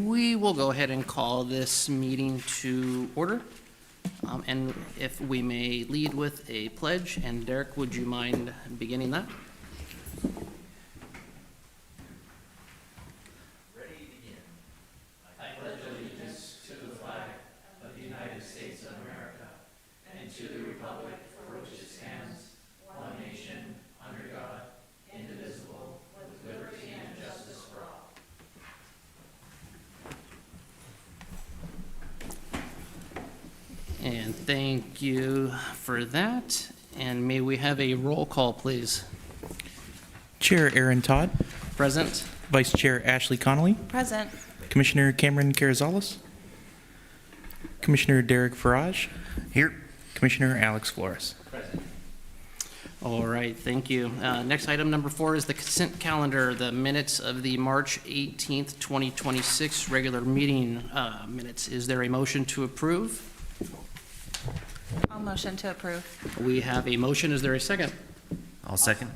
we will go ahead and call this meeting to order. And if we may lead with a pledge, and Derek, would you mind beginning that? Ready to begin. I pledge allegiance to the flag of the United States of America and to the republic for which it stands, one nation, under God, indivisible, with liberty and justice for all. And thank you for that. And may we have a roll call, please? Chair Aaron Todd, Present. Vice Chair Ashley Connolly, Present. Commissioner Cameron Carrizales, Commissioner Derek Farage, Here. Commissioner Alex Flores. All right, thank you. Next item, number 4, is the consent calendar, the minutes of the March 18th, 2026 regular meeting minutes. Is there a motion to approve? I'll motion to approve. We have a motion. Is there a second? I'll second.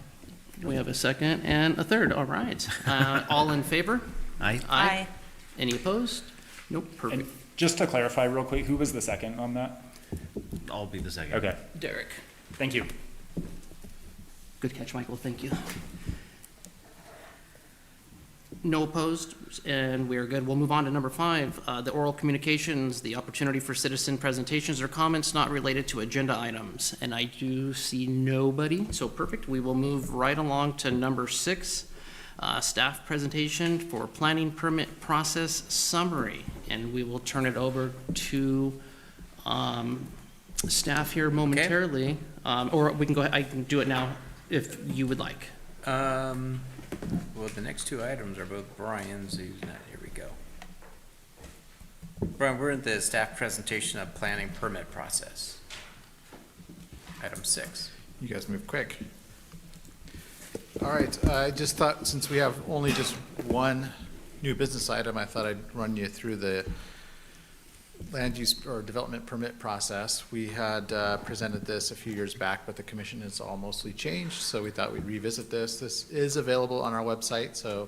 We have a second and a third. All right. All in favor? Aye. Aye. Any opposed? Nope. Perfect. And just to clarify real quick, who was the second on that? I'll be the second. Okay, Derek. thank you. Good catch, Michael. Thank you. No opposed, and we're good. We'll move on to number 5, the oral communications, the opportunity for citizen presentations or comments not related to agenda items. And I do see nobody, so perfect. We will move right along to number 6, staff presentation for planning permit process summary. And we will turn it over to staff here momentarily. Or we can go ahead, I can do it now if you would like. Well, the next two items are both Brian's, who's not, here we go. Brian, we're in the staff presentation of planning permit process. Item 6. You guys move quick. All right, I just thought since we have only just one new business item, I thought I'd run you through the land use or development permit process. We had presented this a few years back, but the commission has all mostly changed, so we thought we'd revisit this. This is available on our website, so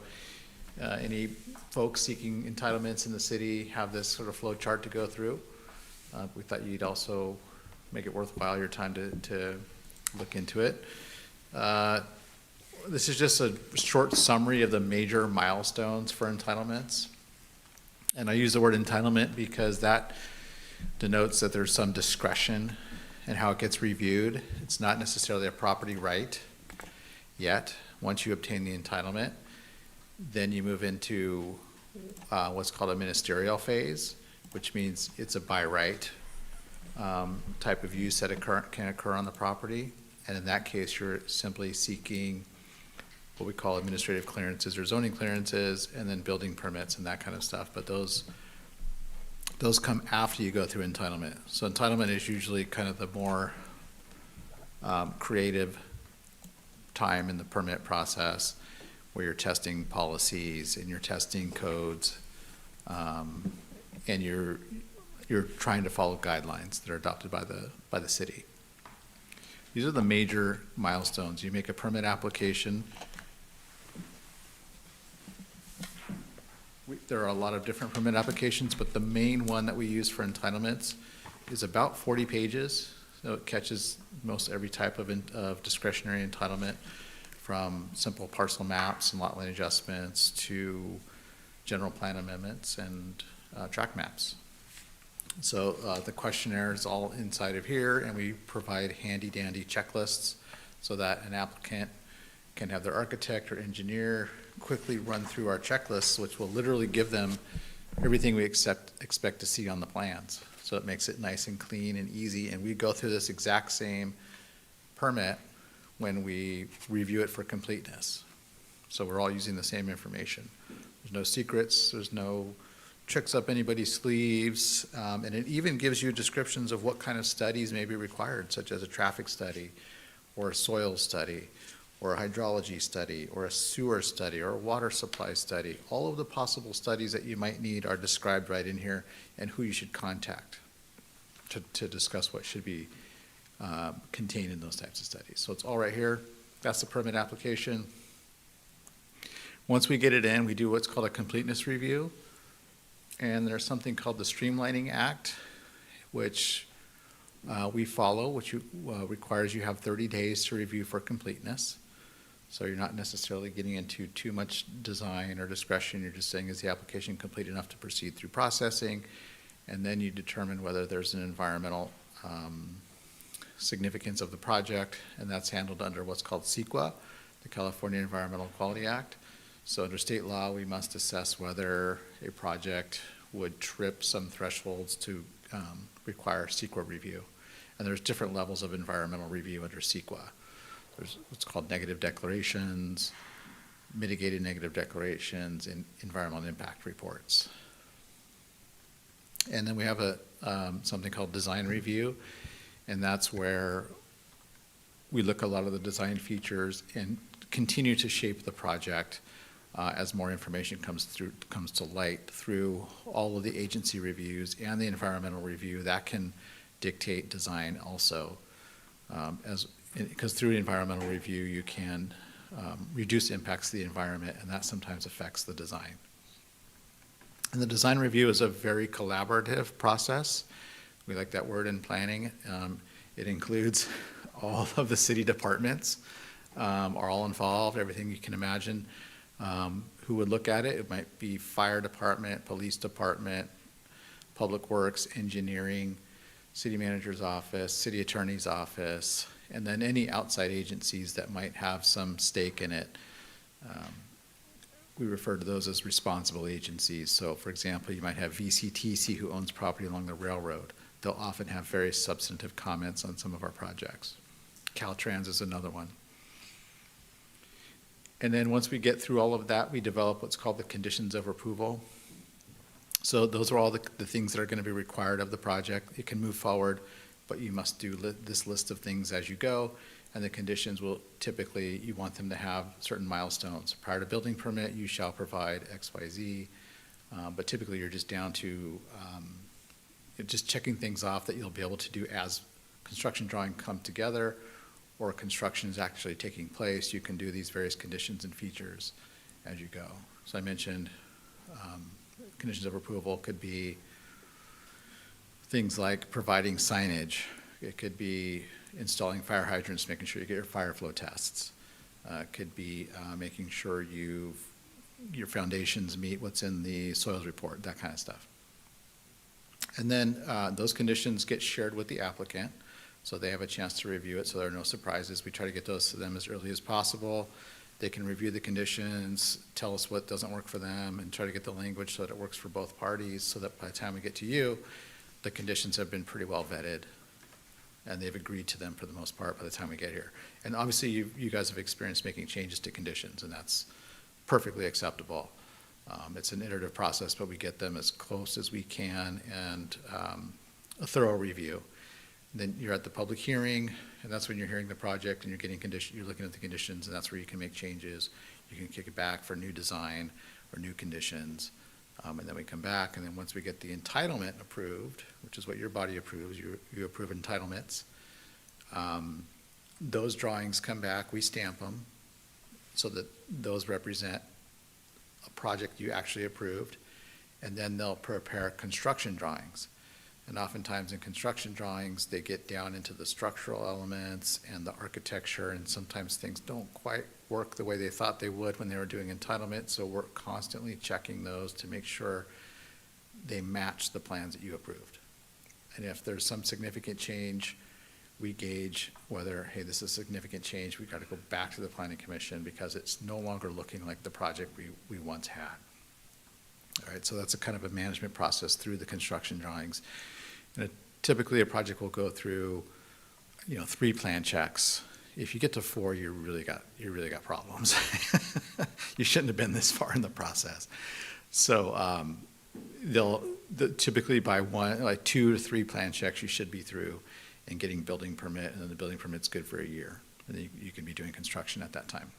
any folks seeking entitlements in the city have this sort of flow chart to go through. We thought you'd also make it worthwhile your time to look into it. This is just a short summary of the major milestones for entitlements. And I use the word entitlement because that denotes that there's some discretion in how it gets reviewed. It's not necessarily a property right yet. Once you obtain the entitlement, then you move into what's called a ministerial phase, which means it's a by right type of use that can occur on the property. And in that case, you're simply seeking what we call administrative clearances or zoning clearances, and then building permits and that kind of stuff. But those come after you go through entitlement. So entitlement is usually kind of the more creative time in the permit process, where you're testing policies and you're testing codes, and you're trying to follow guidelines that are adopted by the city. These are the major milestones. You make a permit application. There are a lot of different permit applications, but the main one that we use for entitlements is about 40 pages. So it catches most every type of discretionary entitlement, from simple parcel maps and lot line adjustments to general plan amendments and tract maps. So the questionnaire is all inside of here, and we provide handy dandy checklists so that an applicant can have their architect or engineer quickly run through our checklists, which will literally give them everything we expect to see on the plans. So it makes it nice and clean and easy, and we go through this exact same permit when we review it for completeness. So we're all using the same information. There's no secrets, there's no tricks up anybody's sleeves, and it even gives you descriptions of what kind of studies may be required, such as a traffic study or a soil study or a hydrology study or a sewer study or a water supply study. All of the possible studies that you might need are described right in here, and who you should contact to discuss what should be contained in those types of studies. So it's all right here. That's the permit application. Once we get it in, we do what's called a completeness review. And there's something called the Streamlining Act, which we follow, which requires you have 30 days to review for completeness. So you're not necessarily getting into too much design or discretion. You're just saying, is the application complete enough to proceed through processing? And then you determine whether there's an environmental significance of the project, and that's handled under what's called CEQA, the California Environmental Quality Act. So under state law, we must assess whether a project would trip some thresholds to require CEQA review. And there's different levels of environmental review under CEQA. There's what's called negative declarations, mitigated negative declarations, and environmental impact reports. And then we have something called design review, and that's where we look at a lot of the design features and continue to shape the project as more information comes to light through all of the agency reviews and the environmental review. That can dictate design also, because through environmental review you can reduce impacts to the environment, and that sometimes affects the design. And the design review is a very collaborative process. We like that word in planning. It includes all of the city departments are all involved, everything you can imagine. Who would look at it? It might be fire department, police department, public works, engineering, city manager's office, city attorney's office, and then any outside agencies that might have some stake in it. We refer to those as responsible agencies. So for example, you might have VCTC, who owns property along the railroad. They'll often have very substantive comments on some of our projects. Caltrans is another one. And then once we get through all of that, we develop what's called the conditions of approval. So those are all the things that are going to be required of the project. It can move forward, but you must do this list of things as you go. And the conditions will typically, you want them to have certain milestones. Prior to building permit, you shall provide X, Y, Z. But typically you're just down to just checking things off that you'll be able to do as construction drawing come together or construction is actually taking place. You can do these various conditions and features as you go. So I mentioned conditions of approval could be things like providing signage. It could be installing fire hydrants, making sure you get your fire flow tests. It could be making sure your foundations meet what's in the soils report, that kind of stuff. And then those conditions get shared with the applicant, so they have a chance to review it, so there are no surprises. We try to get those to them as early as possible. They can review the conditions, tell us what doesn't work for them, and try to get the language so that it works for both parties, so that by the time we get to you, the conditions have been pretty well vetted, and they've agreed to them for the most part by the time we get here. And obviously, you guys have experienced making changes to conditions, and that's perfectly acceptable. It's an iterative process, but we get them as close as we can, and a thorough review. Then you're at the public hearing, and that's when you're hearing the project and you're looking at the conditions, and that's where you can make changes. You can kick it back for new design or new conditions, and then we come back, and then once we get the entitlement approved, which is what your body approves, you approve entitlements, those drawings come back, we stamp them, so that those represent a project you actually approved, and then they'll prepare construction drawings. And oftentimes in construction drawings, they get down into the structural elements and the architecture, and sometimes things don't quite work the way they thought they would when they were doing entitlement, so we're constantly checking those to make sure they match the plans that you approved. And if there's some significant change, we gauge whether, hey, this is a significant change, we've got to go back to the Planning Commission because it's no longer looking like the project we once had. All right, so that's a kind of a management process through the construction drawings. And typically a project will go through, 3 plan checks. If you get to 4, you really got problems. You shouldn't have been this far in the process. So typically by 2 to 3 plan checks you should be through and getting building permit, and then the building permit's good for a year. And then you can be doing construction at that time.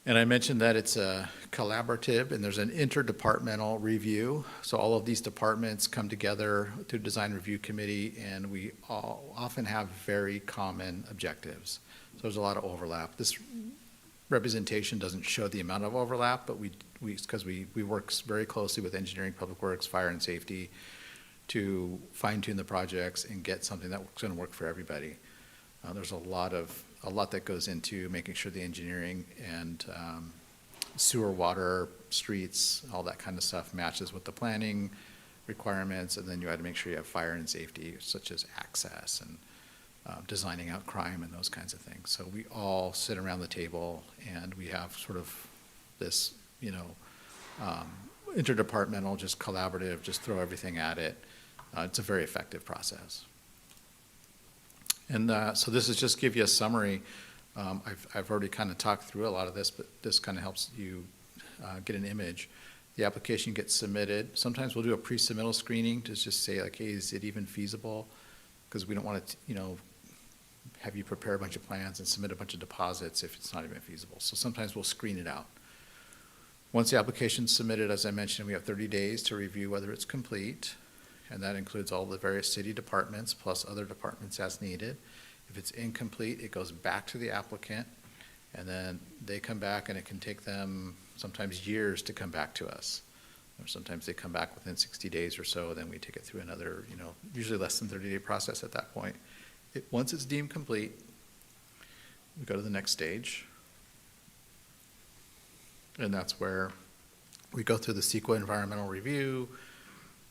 And I mentioned that it's a collaborative and there's an interdepartmental review. So all of these departments come together through design review committee, and we all often have very common objectives. So there's a lot of overlap. representation doesn't show the amount of overlap, but because we work very closely with engineering, public works, fire and safety to fine tune the projects and get something that's going to work for everybody. There's a lot that goes into making sure the engineering and sewer, water, streets, all that kind of stuff matches with the planning requirements, and then you had to make sure you have fire and safety, such as access and designing out crime and those kinds of things. So we all sit around the table, and we have sort of this, interdepartmental, just collaborative, just throw everything at it. It's a very effective process. And so this is just give you a summary. I've already kind of talked through a lot of this, but this kind of helps you get an image. The application gets submitted. Sometimes we'll do a pre-submittal screening to just say like, hey, is it even feasible? Because we don't want to, have you prepare a bunch of plans and submit a bunch of deposits if it's not even feasible. So sometimes we'll screen it out. Once the application's submitted, as I mentioned, we have 30 days to review whether it's complete, and that includes all the various city departments plus other departments as needed. If it's incomplete, it goes back to the applicant, and then they come back, and it can take them sometimes years to come back to us. Or sometimes they come back within 60 days or so, then we take it through another, usually less than 30-day process at that point. Once it's deemed complete, we go to the next stage. And that's where we go through the CEQA environmental review,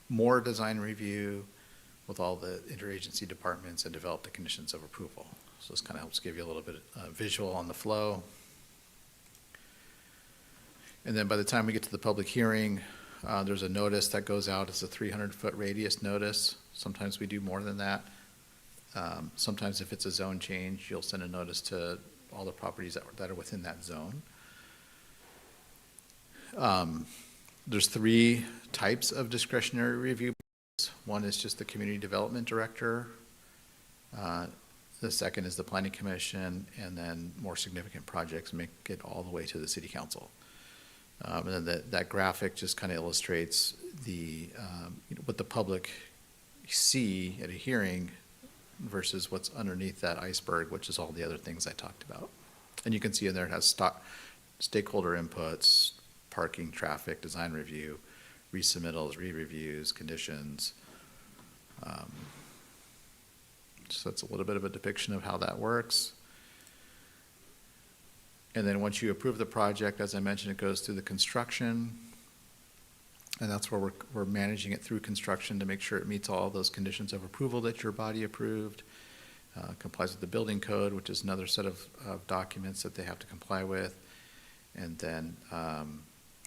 more design review with all the interagency departments, and develop the conditions of approval. So this kind of helps give you a little bit of visual on the flow. And then by the time we get to the public hearing, there's a notice that goes out. It's a 300-foot radius notice. Sometimes we do more than that. Sometimes if it's a zone change, you'll send a notice to all the properties that are within that zone. There's 3 types of discretionary review. One is just the community development director. The second is the planning commission, and then more significant projects make it all the way to the city council. And then that graphic just kind of illustrates what the public see at a hearing versus what's underneath that iceberg, which is all the other things I talked about. And you can see in there it has stakeholder inputs, parking, traffic, design review, resubmittals, re-reviews, conditions. So that's a little bit of a depiction of how that works. And then once you approve the project, as I mentioned, it goes through the construction. And that's where we're managing it through construction to make sure it meets all those conditions of approval that your body approved, complies with the building code, which is another set of documents that they have to comply with. And then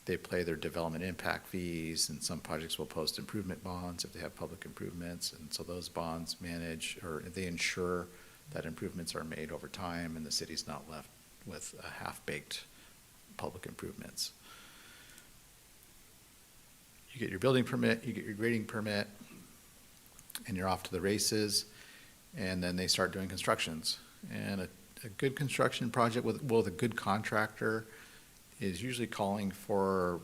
they pay their development impact fees, and some projects will post improvement bonds if they have public improvements. And so those bonds manage, or they ensure that improvements are made over time and the city's not left with half-baked public improvements. You get your building permit, you get your grading permit, and you're off to the races, and then they start doing constructions. And a good construction project with a good contractor is usually calling for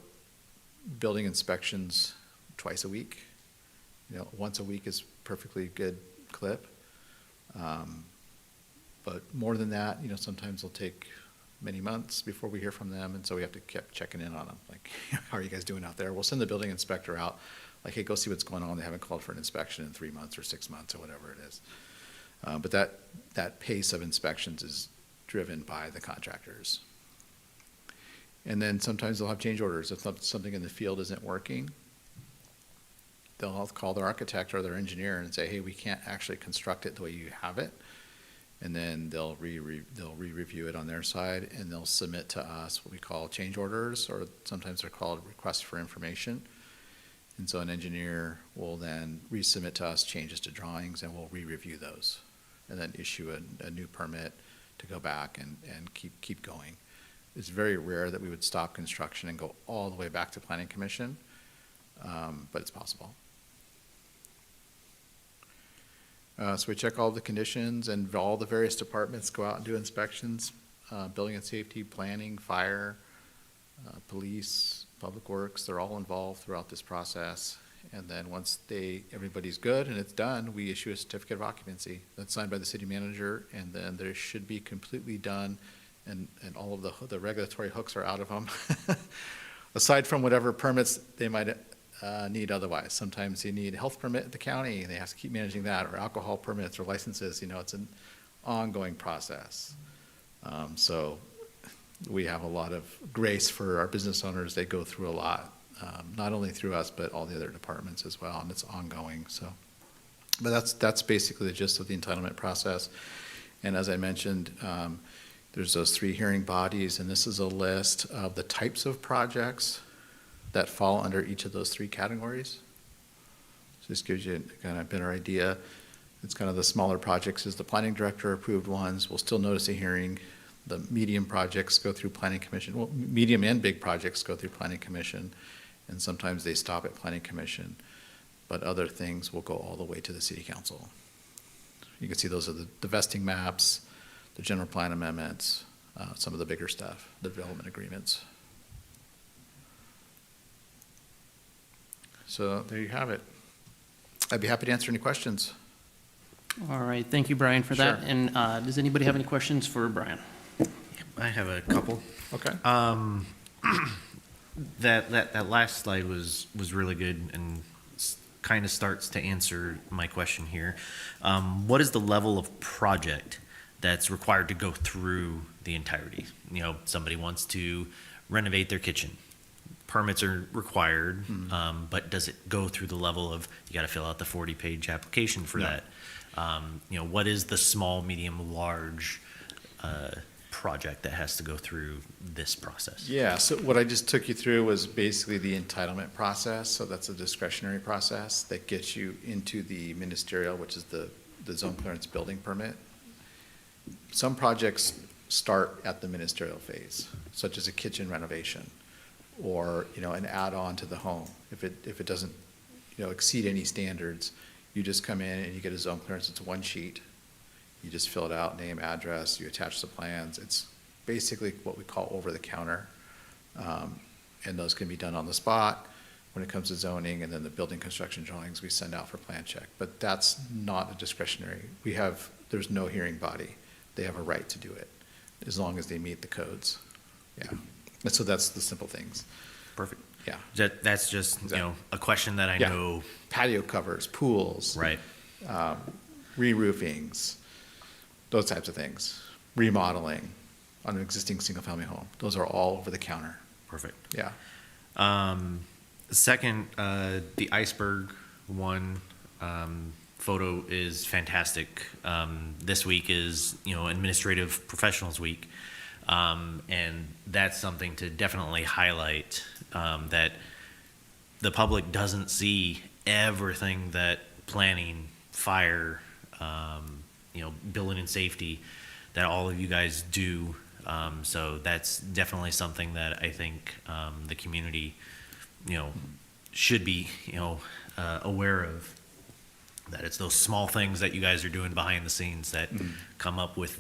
building inspections twice a week. Once a week is perfectly good clip. But more than that, sometimes it'll take many months before we hear from them, and so we have to keep checking in on them. Like, how are you guys doing out there? We'll send the building inspector out, like, hey, go see what's going on. They haven't called for an inspection in 3 months or 6 months or whatever it is. But that pace of inspections is driven by the contractors. And then sometimes they'll have change orders. If something in the field isn't working, they'll call their architect or their engineer and say, hey, we can't actually construct it the way you have it. And then they'll re-review it on their side, and they'll submit to us what we call change orders, or sometimes they're called requests for information. And so an engineer will then resubmit to us changes to drawings, and we'll re-review those, and then issue a new permit to go back and keep going. It's very rare that we would stop construction and go all the way back to planning commission, but it's possible. So we check all the conditions, and all the various departments go out and do inspections, building and safety, planning, fire, police, public works. They're all involved throughout this process. And then once everybody's good and it's done, we issue a certificate of occupancy that's signed by the city manager, and then there should be completely done and all of the regulatory hooks are out of them. Aside from whatever permits they might need otherwise. Sometimes you need a health permit at the county, and they have to keep managing that, or alcohol permits or licenses, it's an ongoing process. So we have a lot of grace for our business owners. They go through a lot, not only through us, but all the other departments as well, and it's ongoing, so. But that's basically the gist of the entitlement process. And as I mentioned, there's those 3 hearing bodies, and this is a list of the types of projects that fall under each of those 3 categories. So this gives you kind of a better idea. It's kind of the smaller projects is the planning director approved ones. We'll still notice a hearing. The medium projects go through planning commission. Well, medium and big projects go through planning commission, and sometimes they stop at planning commission. But other things will go all the way to the city council. You can see those are the vesting maps, the general plan amendments, some of the bigger stuff, the development agreements. So there you have it. I'd be happy to answer any questions. All right, thank you, Brian, for that. Sure. And does anybody have any questions for Brian? I have a couple. Okay. That last slide was really good and kind of starts to answer my question here. What is the level of project that's required to go through the entirety? Somebody wants to renovate their kitchen. Permits are required, but does it go through the level of, you got to fill out the 40-page application for No. that? What is the small, medium, large project that has to go through this process? Yeah, so what I just took you through was basically the entitlement process. So that's a discretionary process that gets you into the ministerial, which is the zone clearance building permit. Some projects start at the ministerial phase, such as a kitchen renovation or, an add-on to the home. If it doesn't, exceed any standards, you just come in and you get a zone clearance. It's one sheet. You just fill it out, name, address, you attach the plans. It's basically what we call over-the-counter. And those can be done on the spot when it comes to zoning, and then the building construction drawings we send out for plan check. But that's not a discretionary. There's no hearing body. They have a right to do it, as long as they meet the codes. Yeah. And so that's the simple things. Perfect. Yeah. That's just, a question that I Yeah. know. Patio covers, pools. Right. Re-roofings, those types of things. Remodeling on an existing single-family home. Those are all over the counter. Perfect. Yeah. Second, the iceberg one photo is fantastic. This week is, Administrative Professionals Week. And that's something to definitely highlight, that the public doesn't see everything that planning, fire, building and safety, that all of you guys do. So that's definitely something that I think the community, should be, aware of. That it's those small things that you guys are doing behind the scenes that come up with,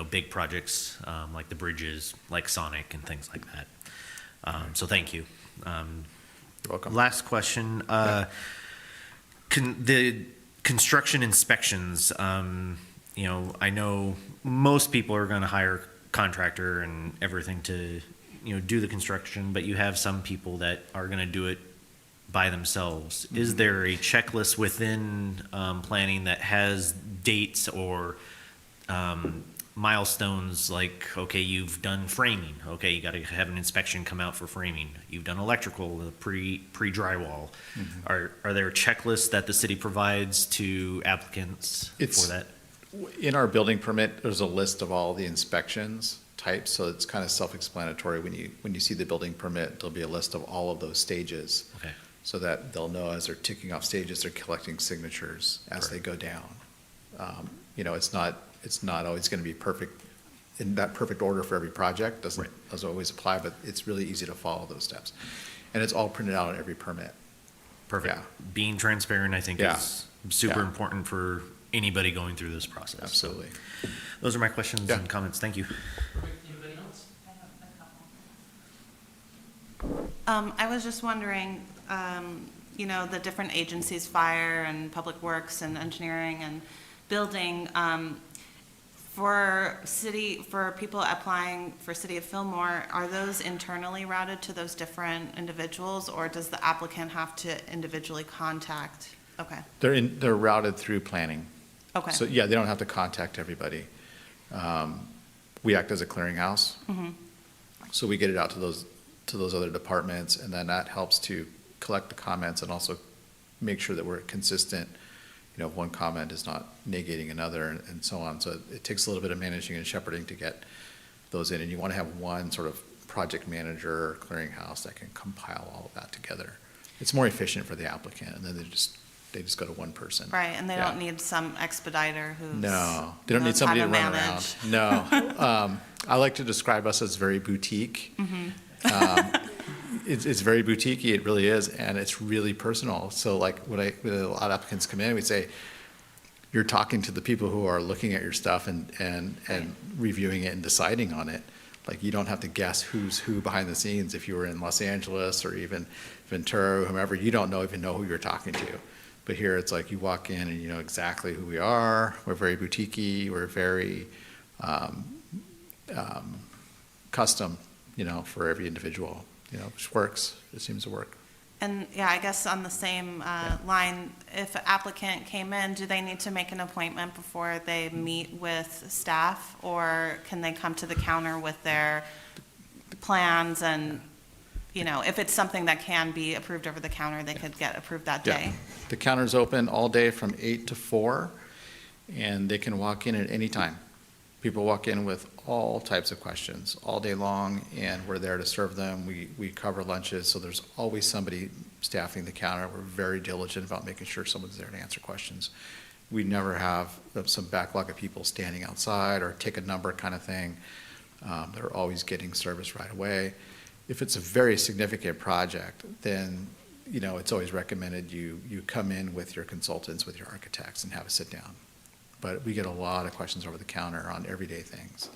big projects like the bridges, like Sonic and things like that. So thank you. You're welcome. Last question. The construction inspections, I know most people are going to hire a contractor and everything to, do the construction, but you have some people that are going to do it by themselves. Is there a checklist within planning that has dates or milestones, like, okay, you've done framing, okay, you got to have an inspection come out for framing, you've done electrical, the pre-drywall. Are there checklists that the city provides to applicants for that? In our building permit, there's a list of all the inspections types, so it's kind of self-explanatory. When you see the building permit, there'll be a list of all of those stages. Okay. So that they'll know as they're ticking off stages, they're collecting signatures as they go down. It's not always going to be perfect in that perfect order for every project. Doesn't always apply, but it's really easy to follow those steps. And it's all printed out on every permit. Perfect. Yeah. Being transparent, I think, Yeah. is super Yeah. important for anybody going through this process. So Absolutely. those are my questions Yeah. and comments. Thank you. Anybody else? I was just wondering, the different agencies, fire and public works and engineering and building, For people applying for City of Fillmore, are those internally routed to those different individuals, or does the applicant have to individually contact? Okay, They're routed through planning. okay. So, yeah, they don't have to contact everybody. We act as a clearinghouse. So we get it out to those other departments, and then that helps to collect the comments and also make sure that we're consistent. You know, one comment is not negating another and so on. So it takes a little bit of managing and shepherding to get those in. And you want to have one sort of project manager or clearinghouse that can compile all of that together. It's more efficient for the applicant, and then they just go to one person. Right, and they Yeah. don't need some expediter who's. No, they don't need knows how somebody to to run manage. around. No. I like to describe us as very boutique. It's very boutique-y, it really is, and it's really personal. So like when a lot of applicants come in, we say, you're talking to the people who are looking at your stuff and reviewing it and deciding on it. Like, you don't have to guess who's who behind the scenes. If you were in Los Angeles or even Ventura or whomever, you don't even know who you're talking to. But here, it's like you walk in and you know exactly who we are. We're very boutique-y, we're very custom, you know, for every individual, you know, which works. It seems to work. And yeah, I guess on the same line, if an applicant came in, do they need to make an appointment before they meet with staff? Or can they come to the counter with their plans and, you know, if it's something that can be approved over the counter, they could get approved that Yeah. day? The counter's open all day from 8 to 4, and they can walk in at any time. People walk in with all types of questions all day long, and we're there to serve them. We cover lunches, so there's always somebody staffing the counter. We're very diligent about making sure someone's there to answer questions. We never have some backlog of people standing outside or take a number kind of thing. They're always getting service right away. If it's a very significant project, then, you know, it's always recommended you come in with your consultants, with your architects, and have a sit down. But we get a lot of questions over the counter on everyday things.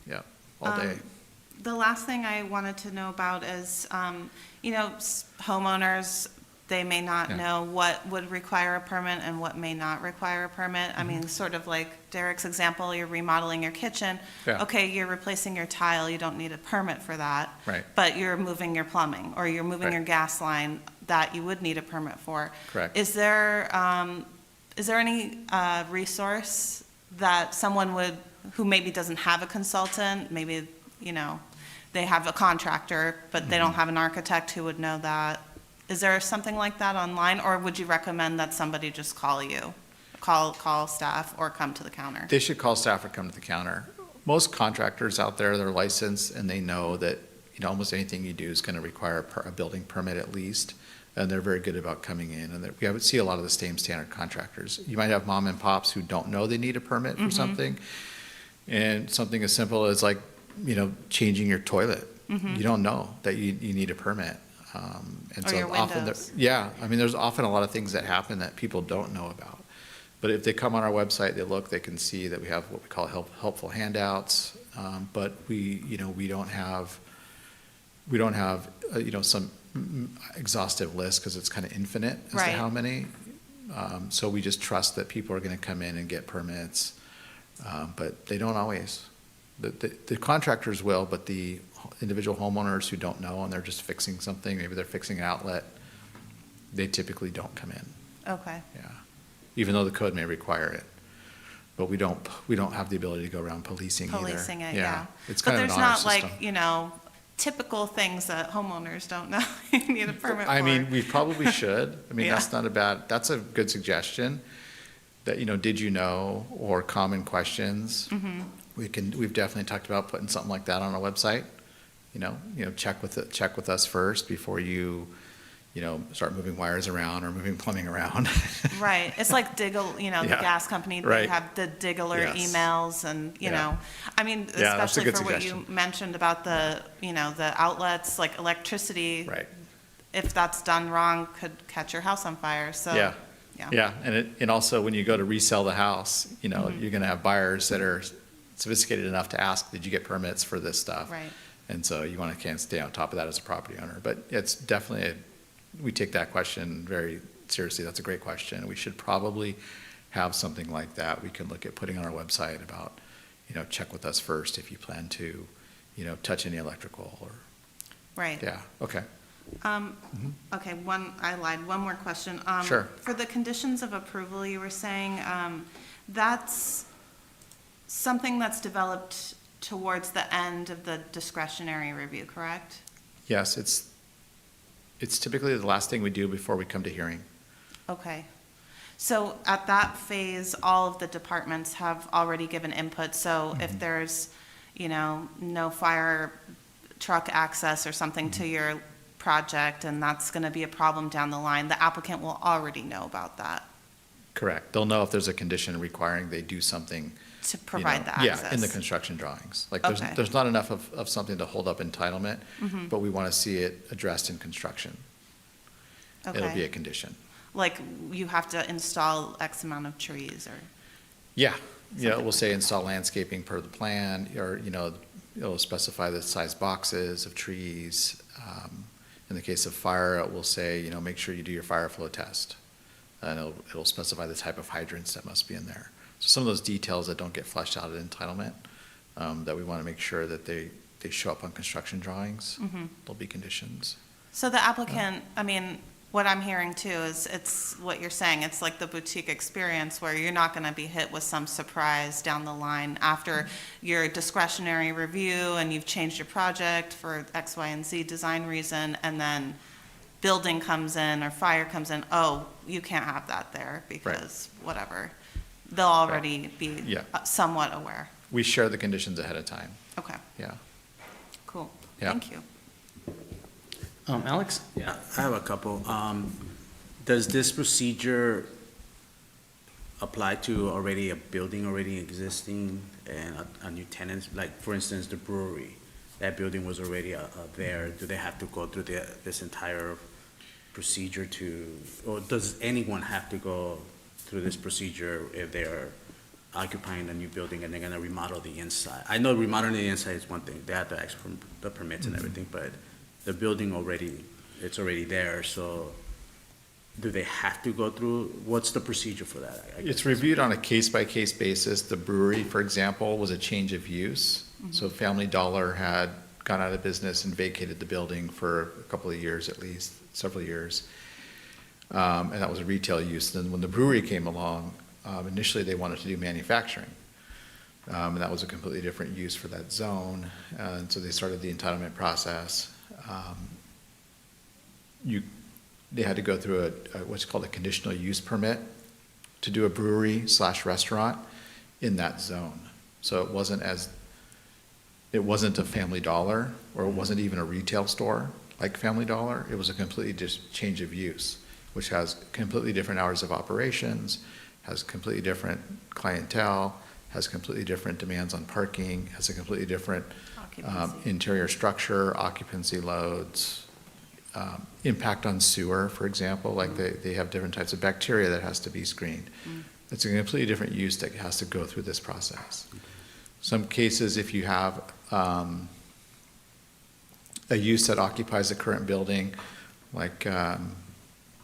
Yeah, all day. The last thing I wanted to know about is, you know, homeowners, they may not Yeah. know what would require a permit and what may not require a permit. I mean, sort of like Derek's example, you're remodeling your kitchen. Yeah. Okay, you're replacing your tile, you don't need a permit for that. Right. But you're moving your plumbing, or you're moving Right. your gas line that you would need a permit for. Correct. Is there any resource that someone who maybe doesn't have a consultant, maybe, you know, they have a contractor, but they don't have an architect who would know that? Is there something like that online, or would you recommend that somebody just call you? Call staff or come to the counter? They should call staff or come to the counter. Most contractors out there, they're licensed, and they know that, you know, almost anything you do is going to require a building permit at least. And they're very good about coming in, and we see a lot of the same standard contractors. You might have mom and pops who don't know they need a permit for something, and something as simple as like, you know, changing your toilet. You don't know that you need a permit. And Or so your often, windows. yeah, I mean, there's often a lot of things that happen that people don't know about. But if they come on our website, they look, they can see that we have what we call helpful handouts. But we don't have, you know, some exhaustive list, because it's kind of infinite as to Right. how many. So we just trust that people are going to come in and get permits, but they don't always. The contractors will, but the individual homeowners who don't know and they're just fixing something, maybe they're fixing an outlet, they typically don't come in. Okay. Yeah, even though the code may require it, but we don't have the ability to go around policing either. Policing it, yeah. It's But kind of an there's honor not system. like, you know, typical things that homeowners don't know you need a permit for. I mean, we probably should. I mean, Yeah. that's a good suggestion. That, you know, did you know, or common questions. Mm-hmm. We've definitely talked about putting something like that on our website. You know, check with us first before you start moving wires around or moving plumbing around. Right, it's like Diggle, you know, the Yeah. gas company, they Right. have the Diggler Yes. emails and, you Yeah. know, I mean, Yeah, that's a especially good for what you suggestion. mentioned about the, you know, the outlets, like electricity. Right. If that's done wrong, could catch your house on fire, so. Yeah. Yeah. Yeah, and also when you go to resell the house, you know, Mm-hmm. you're gonna have buyers that are sophisticated enough to ask, did you get permits for this stuff? Right. And so you want to stay on top of that as a property owner. But it's definitely, we take that question very seriously. That's a great question. We should probably have something like that, we can look at putting on our website about, check with us first if you plan to, touch any electrical or, Right. yeah, okay. Okay, I lied, one more question. Sure. For the conditions of approval, you were saying, that's something that's developed towards the end of the discretionary review, correct? Yes, it's typically the last thing we do before we come to hearing. Okay. So at that phase, all of the departments have already given input, so if there's, no fire truck access or something to your project, and that's gonna be a problem down the line, the applicant will already know about that Correct. They'll know if there's a condition requiring they do something. to provide the access. Yeah, in the construction drawings. Like, Okay. there's not enough of something to hold up entitlement, Mhm. but we want to see it addressed in construction. It'll be a Okay, condition. like you have to install X amount of trees or, Yeah, Something we'll say install landscaping per the plan, or, it'll specify the size boxes of trees. In the case of fire, it will say, make sure you do your fire flow test. And it'll specify the type of hydrants that must be in there. So some of those details that don't get fleshed out at entitlement, that we want to make sure that they show up on construction drawings, there'll be conditions. so the applicant, I mean, what I'm hearing too is it's what you're saying, it's like the boutique experience where you're not gonna be hit with some surprise down the line after your discretionary review and you've changed your project for X, Y, and Z design reason, and then building comes in or fire comes in, oh, you can't have that there because whatever. They'll already be Yeah. somewhat aware. We share the conditions ahead of time, Okay, yeah. cool. Yeah. Thank you. Alex? Yeah, I have a couple. Does this procedure apply to already a building already existing and a new tenant? Like, for instance, the brewery, that building was already there. Do they have to go through this entire procedure or does anyone have to go through this procedure if they're occupying a new building and they're gonna remodel the inside? I know remodeling the inside is one thing. They have to ask for the permits and everything, but the building it's already there, so do they have to go through, what's the procedure for that? I guess? It's reviewed on a case-by-case basis. The brewery, for example, was a change of use. So Family Dollar had gone out of business and vacated the building for a couple of years at least, several years. And that was a retail use. Then when the brewery came along, initially they wanted to do manufacturing. And that was a completely different use for that zone. And so they started the entitlement process. They had to go through what's called a conditional use permit to do a brewery/restaurant in that zone. So it wasn't a Family Dollar, or it wasn't even a retail store like Family Dollar. It was a completely just change of use, which has completely different hours of operations, has completely different clientele, has completely different demands on parking, has a completely different Occupancy. interior structure, occupancy loads, impact on sewer, for example, like they have different types of bacteria that has to be screened. It's a completely different use that has to go through this process. Some cases, if you have a use that occupies the current building, like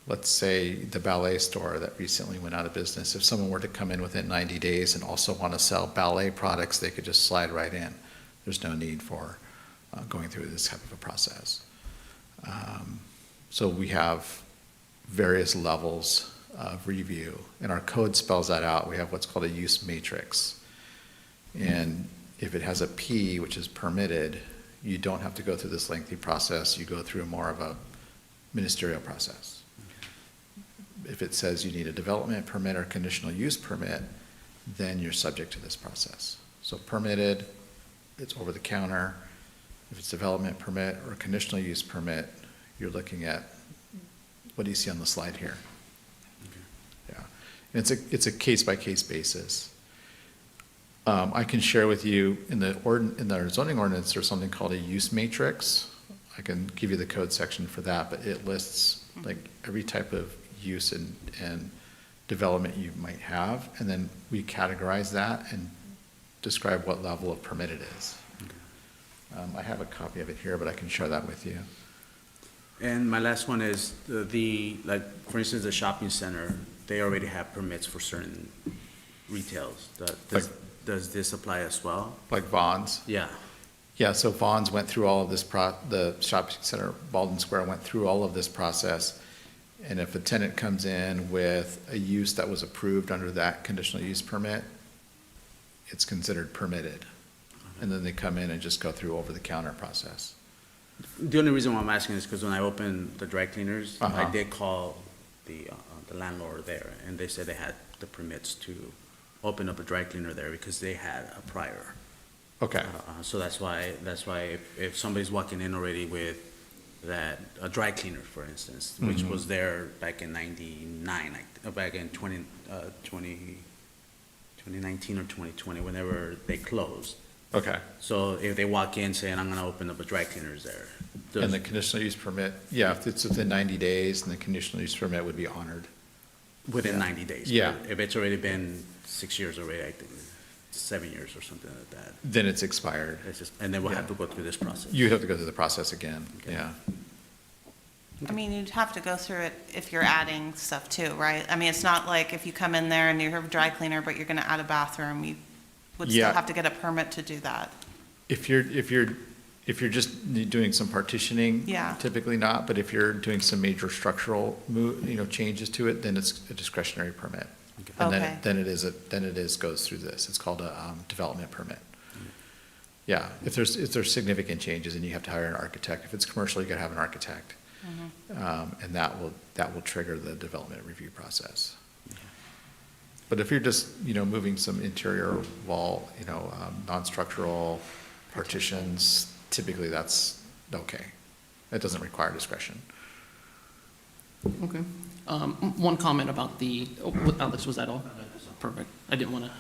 let's say the ballet store that recently went out of business, if someone were to come in within 90 days and also want to sell ballet products, they could just slide right in. There's no need for going through this type of a process. So we have various levels of review, and our code spells that out. We have what's called a use matrix. And if it has a P, which is permitted, you don't have to go through this lengthy process. You go through more of a ministerial process. If it says you need a development permit or conditional use permit, then you're subject to this process. So permitted, it's over the counter. If it's development permit or conditional use permit, you're looking at, what do you see on the slide here? Yeah, and it's a case-by-case basis. I can share with you, in the zoning ordinance, there's something called a use matrix. I can give you the code section for that, but it lists like every type of use and development you might have, and then we categorize that and describe what level of permit it is. I have a copy of it here, but I can share that with you. And my last one is like, for instance, the shopping center, they already have permits for certain retails. Does this apply as well? Like Vaughn's. Yeah. Yeah, so Vaughn's went through all of this the shopping center, Baldwin Square went through all of this process. And if a tenant comes in with a use that was approved under that conditional use permit, it's considered permitted. And then they come in and just go through over-the-counter process. The only reason why I'm asking is because when I opened the dry cleaners, I Uh-huh. did call the landlord there, and they said they had the permits to open up a dry cleaner there because they had a prior. Okay, So that's why if somebody's walking in already with a dry cleaner, for instance, which was there back in 99, back in 2019 or 2020, whenever they closed. okay. So if they walk in saying, I'm gonna open up a dry cleaners there. And the conditional use permit, yeah, if it's within 90 days, then the conditional use permit would be honored. Within 90 days. Yeah. If it's already been 6 years already, I think, 7 years or something like that. Then it's expired. It's just, and then we'll have Yeah. to go through this process. You'd have to go through the process again, Okay. yeah. I mean, you'd have to go through it if you're adding stuff too, right? I mean, it's not like if you come in there and you have a dry cleaner, but you're gonna add a bathroom, you would still Yeah. have to get a permit to do that. If you're just doing some partitioning. Yeah. Typically not, but if you're doing some major structural changes to it, then it's a discretionary permit. And Okay. then it goes through this. It's called a development permit. Yeah, if there's significant changes and you have to hire an architect, if it's commercial, you gotta have an architect. And that will trigger the development review process. But if you're just, moving some interior wall, non-structural partitions, typically that's okay. It doesn't require discretion. Okay. One comment about Alex, was that all? Perfect. I didn't want to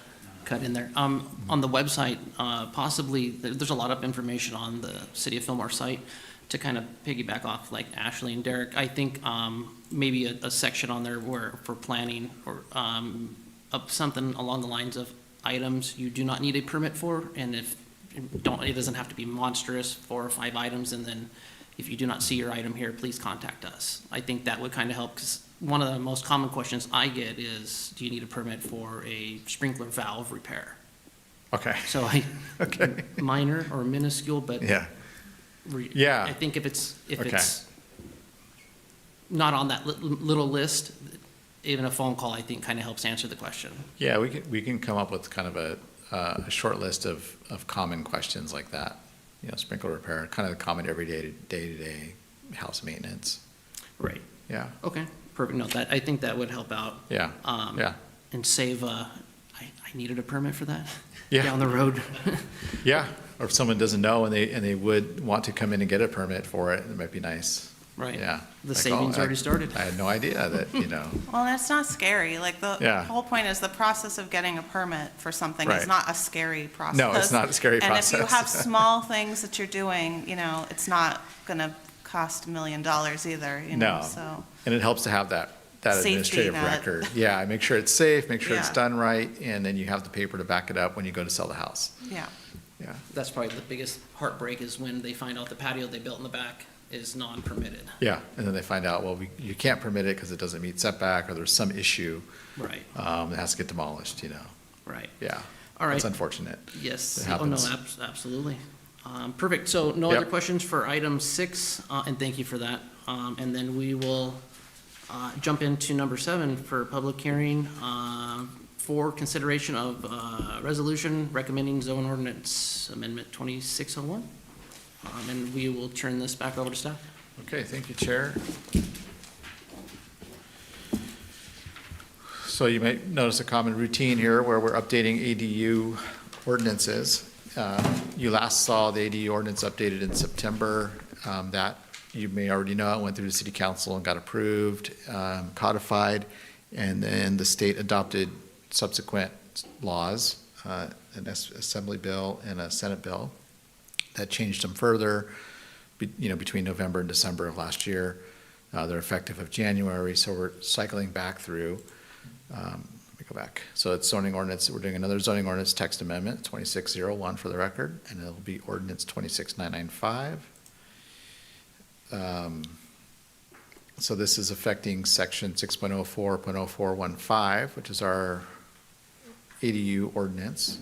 cut in there. On the website, possibly, there's a lot of information on the City of Fillmore site to kind of piggyback off like Ashley and Derek. I think maybe a section on there for planning or something along the lines of items you do not need a permit for, and it doesn't have to be monstrous, 4 or 5 items, and then if you do not see your item here, please contact us. I think that would kind of help, because one of the most common questions I get is, do you need a permit for a sprinkler valve repair? Okay, So okay, minor or minuscule, but yeah, Yeah. I think if it's Okay. not on that little list, even a phone call, I think, kind of helps answer the question. yeah, we can come up with kind of a short list of common questions like that. Sprinkler repair, kind of the common everyday, day-to-day house maintenance. Right. Yeah, Okay, perfect. No, I think that would help out. yeah, yeah, And save, I needed a permit for that Yeah. down the road. yeah. Or if someone doesn't know and they would want to come in and get a permit for it, it might be nice. Right. Yeah. The Like, savings already started. I had no idea that, Well, and it's not scary. Like, the Yeah. whole point is the process of getting a permit for something Right. is not a scary process. No, it's not a scary And if you process. have small things that you're doing, it's not gonna cost $1 million either, No. so. And it helps to have that Safety administrative net. record. Yeah, make sure it's safe, make sure it's Yeah. done right, and then you have the paper to back it up when you go to sell the house. Yeah, Yeah, That's probably the biggest heartbreak is when they find out the patio they built in the back is non-permitted. yeah, and then they find out, well, you can't permit it because it doesn't meet setback, or there's some issue, Right, it has to get demolished, right. yeah. All right. It's unfortunate. Yes. It Oh, no, happens. absolutely. Perfect. So no other Yep. questions for item 6, and thank you for that. And then we will jump into number 7 for public hearing for consideration of resolution recommending zone ordinance amendment 2601. And we will turn this back over to staff. Okay, thank you, Chair. So you might notice a common routine here where we're updating ADU ordinances. You last saw the ADU ordinance updated in September. That, you may already know, it went through the city council and got approved, codified, and then the state adopted subsequent laws, an assembly bill and a senate bill that changed them further, between November and December of last year. They're effective of January, so we're cycling back through. Let me go back. So it's zoning ordinance, we're doing another zoning ordinance text amendment, 2601 for the record, and it'll be ordinance 26995. So this is affecting section 6.04.0415, which is our ADU ordinance.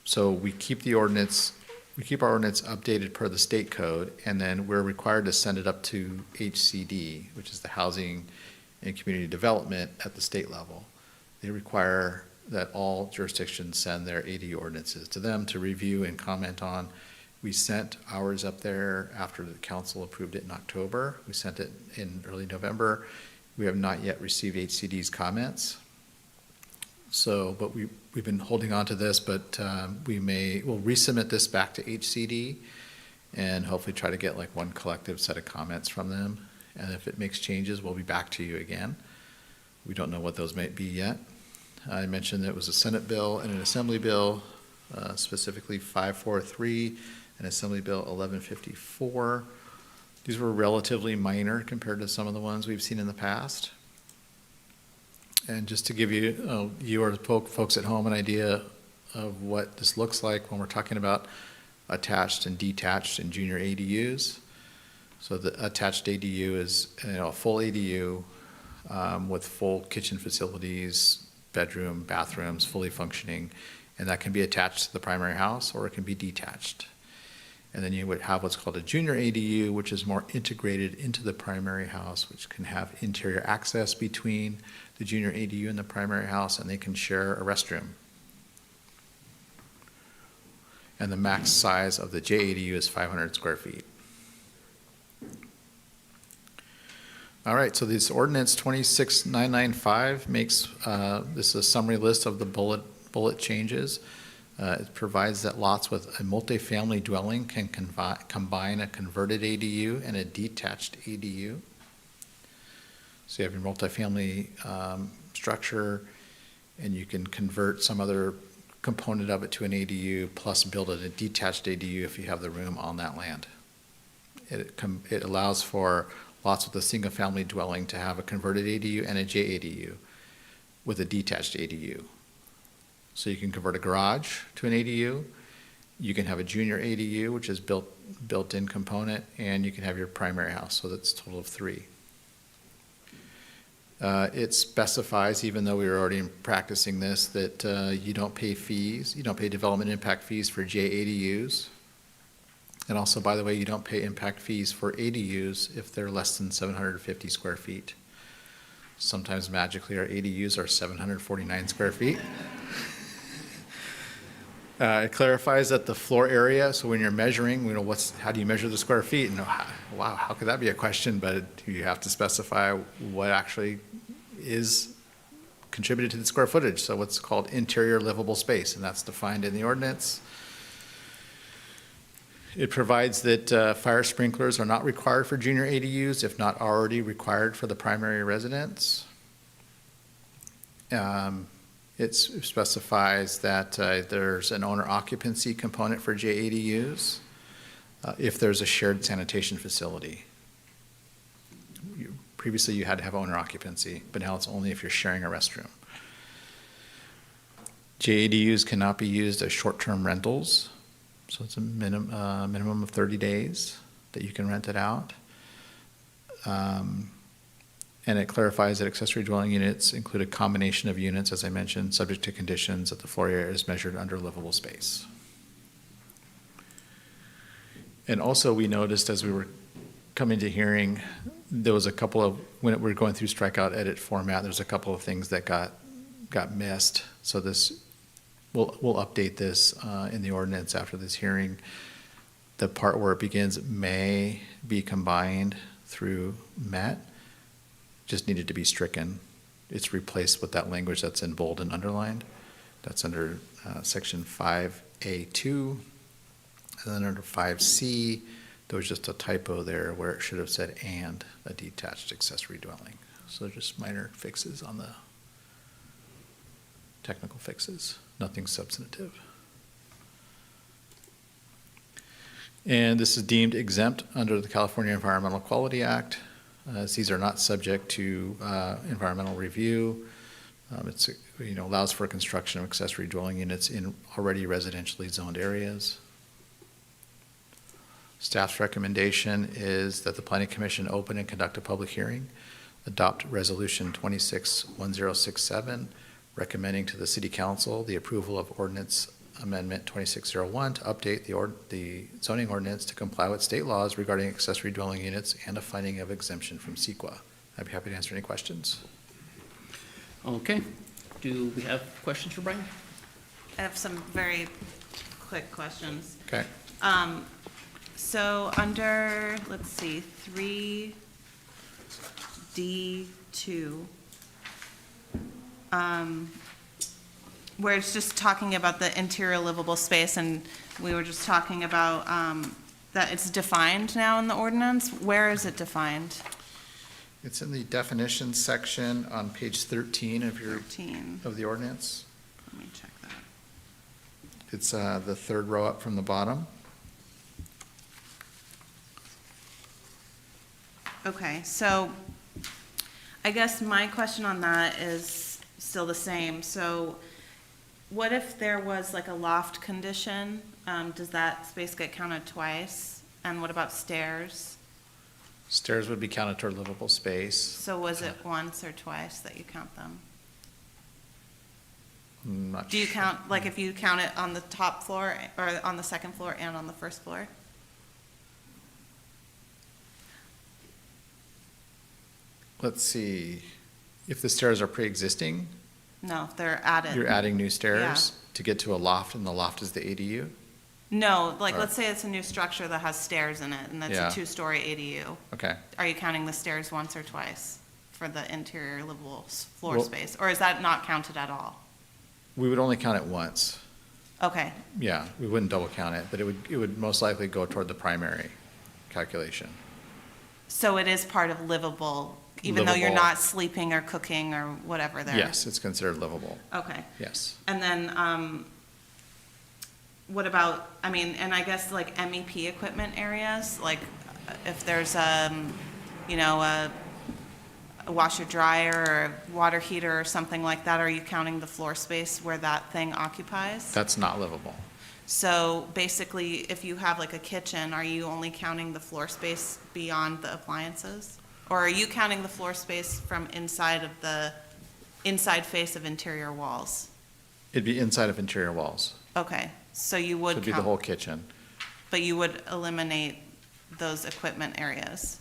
So we keep our ordinance updated per the state code, and then we're required to send it up to HCD, which is the Housing and Community Development at the state level. They require that all jurisdictions send their ADU ordinances to them to review and comment on. We sent ours up there after the council approved it in October. We sent it in early November. We have not yet received HCD's comments. So, but we've been holding on to this, but we'll resubmit this back to HCD and hopefully try to get like one collective set of comments from them. And if it makes changes, we'll be back to you again. We don't know what those might be yet. I mentioned that it was a Senate bill and an Assembly bill, specifically 543 and Assembly Bill 1154. These were relatively minor compared to some of the ones we've seen in the past. And just to give you, you or the folks at home an idea of what this looks like when we're talking about attached and detached and junior ADUs. So the attached ADU is a full ADU with full kitchen facilities, bedroom, bathrooms, fully functioning, and that can be attached to the primary house or it can be detached. And then you would have what's called a junior ADU, which is more integrated into the primary house, which can have interior access between the junior ADU and the primary house, and they can share a restroom. And the max size of the JADU is 500 square feet. All right, so this ordinance 26995 makes, this is a summary list of the bullet changes. It provides that lots with a multifamily dwelling can combine a converted ADU and a detached ADU. So you have your multifamily structure, and you can convert some other component of it to an ADU, plus build a detached ADU if you have the room on that land. It allows for lots with a single-family dwelling to have a converted ADU and a JADU with a detached ADU. So you can convert a garage to an ADU, you can have a junior ADU, which is built-in component, and you can have your primary house, so that's a total of 3. It specifies, even though we were already practicing this, that you don't pay fees, you don't pay development impact fees for JADUs. And also, by the way, you don't pay impact fees for ADUs if they're less than 750 square feet. Sometimes magically our ADUs are 749 square feet. It clarifies that the floor area, so when you're measuring, how do you measure the square feet? And wow, how could that be a question? But you have to specify what actually is contributed to the square footage. So what's called interior livable space, and that's defined in the ordinance. It provides that fire sprinklers are not required for junior ADUs if not already required for the primary residence. It specifies that there's an owner occupancy component for JADUs if there's a shared sanitation facility. Previously you had to have owner occupancy, but now it's only if you're sharing a restroom. JADUs cannot be used as short-term rentals, so it's a minimum of 30 days that you can rent it out. And it clarifies that accessory dwelling units include a combination of units, as I mentioned, subject to conditions that the floor area is measured under livable space. And also we noticed as we were coming to hearing, there was a couple of, when we were going through strikeout edit format, there's a couple of things that got missed. So this, we'll update this in the ordinance after this hearing. The part where it begins may be combined through met just needed to be stricken. It's replaced with that language that's in bold and underlined. That's under section 5A2. And then under 5C, there was just a typo there where it should have said and a detached accessory dwelling. So just minor fixes on the technical fixes, nothing substantive. And this is deemed exempt under the California Environmental Quality Act. These are not subject to environmental review. It's allows for construction of accessory dwelling units in already residentially zoned areas. Staff's recommendation is that the planning commission open and conduct a public hearing, adopt resolution 261067, recommending to the city council the approval of ordinance amendment 2601 to update the zoning ordinance to comply with state laws regarding accessory dwelling units and a finding of exemption from CEQA. I'd be happy to answer any questions. Okay. Do we have questions for Brian? I have some very quick questions. Okay. So under, let's see, 3D2, where it's just talking about the interior livable space, and we were just talking about that it's defined now in the ordinance. Where is it defined? It's in the definitions section on page 13 of 13. of the ordinance. Let me check that. It's the third row up from the bottom. Okay, so I guess my question on that is still the same. So what if there was like a loft condition? Does that space get counted twice? And what about stairs? Stairs would be counted toward livable space. So was it once or twice that you count them? Not Do you sure. count, like if you count it on the top floor or on the second floor and on the first floor? Let's see, if the stairs are pre-existing, No, they're added. you're adding new stairs to get to a loft, and the loft is the ADU? No, like Or- let's say it's a new structure that has stairs in it and that's Yeah. a two-story ADU. Okay. Are you counting the stairs once or twice for the interior livable floor Well- space? Or is that not counted at all? We would only count it once. Okay, Yeah, we wouldn't double count it, but it would most likely go toward the primary calculation. so it is part of livable, even though you're Livable. not sleeping or cooking or whatever there? Yes, it's considered livable, Okay. yes. And then, what about, I mean, and I guess like MEP equipment areas, like if there's, you know, a washer dryer or a water heater or something like that, are you counting the floor space where that thing occupies? That's not livable. So basically, if you have like a kitchen, are you only counting the floor space beyond the appliances? Or are you counting the floor space from inside of the inside face of interior walls? It'd be inside of interior walls. Okay, so you would It'd be the count, whole kitchen. but you would eliminate those equipment areas?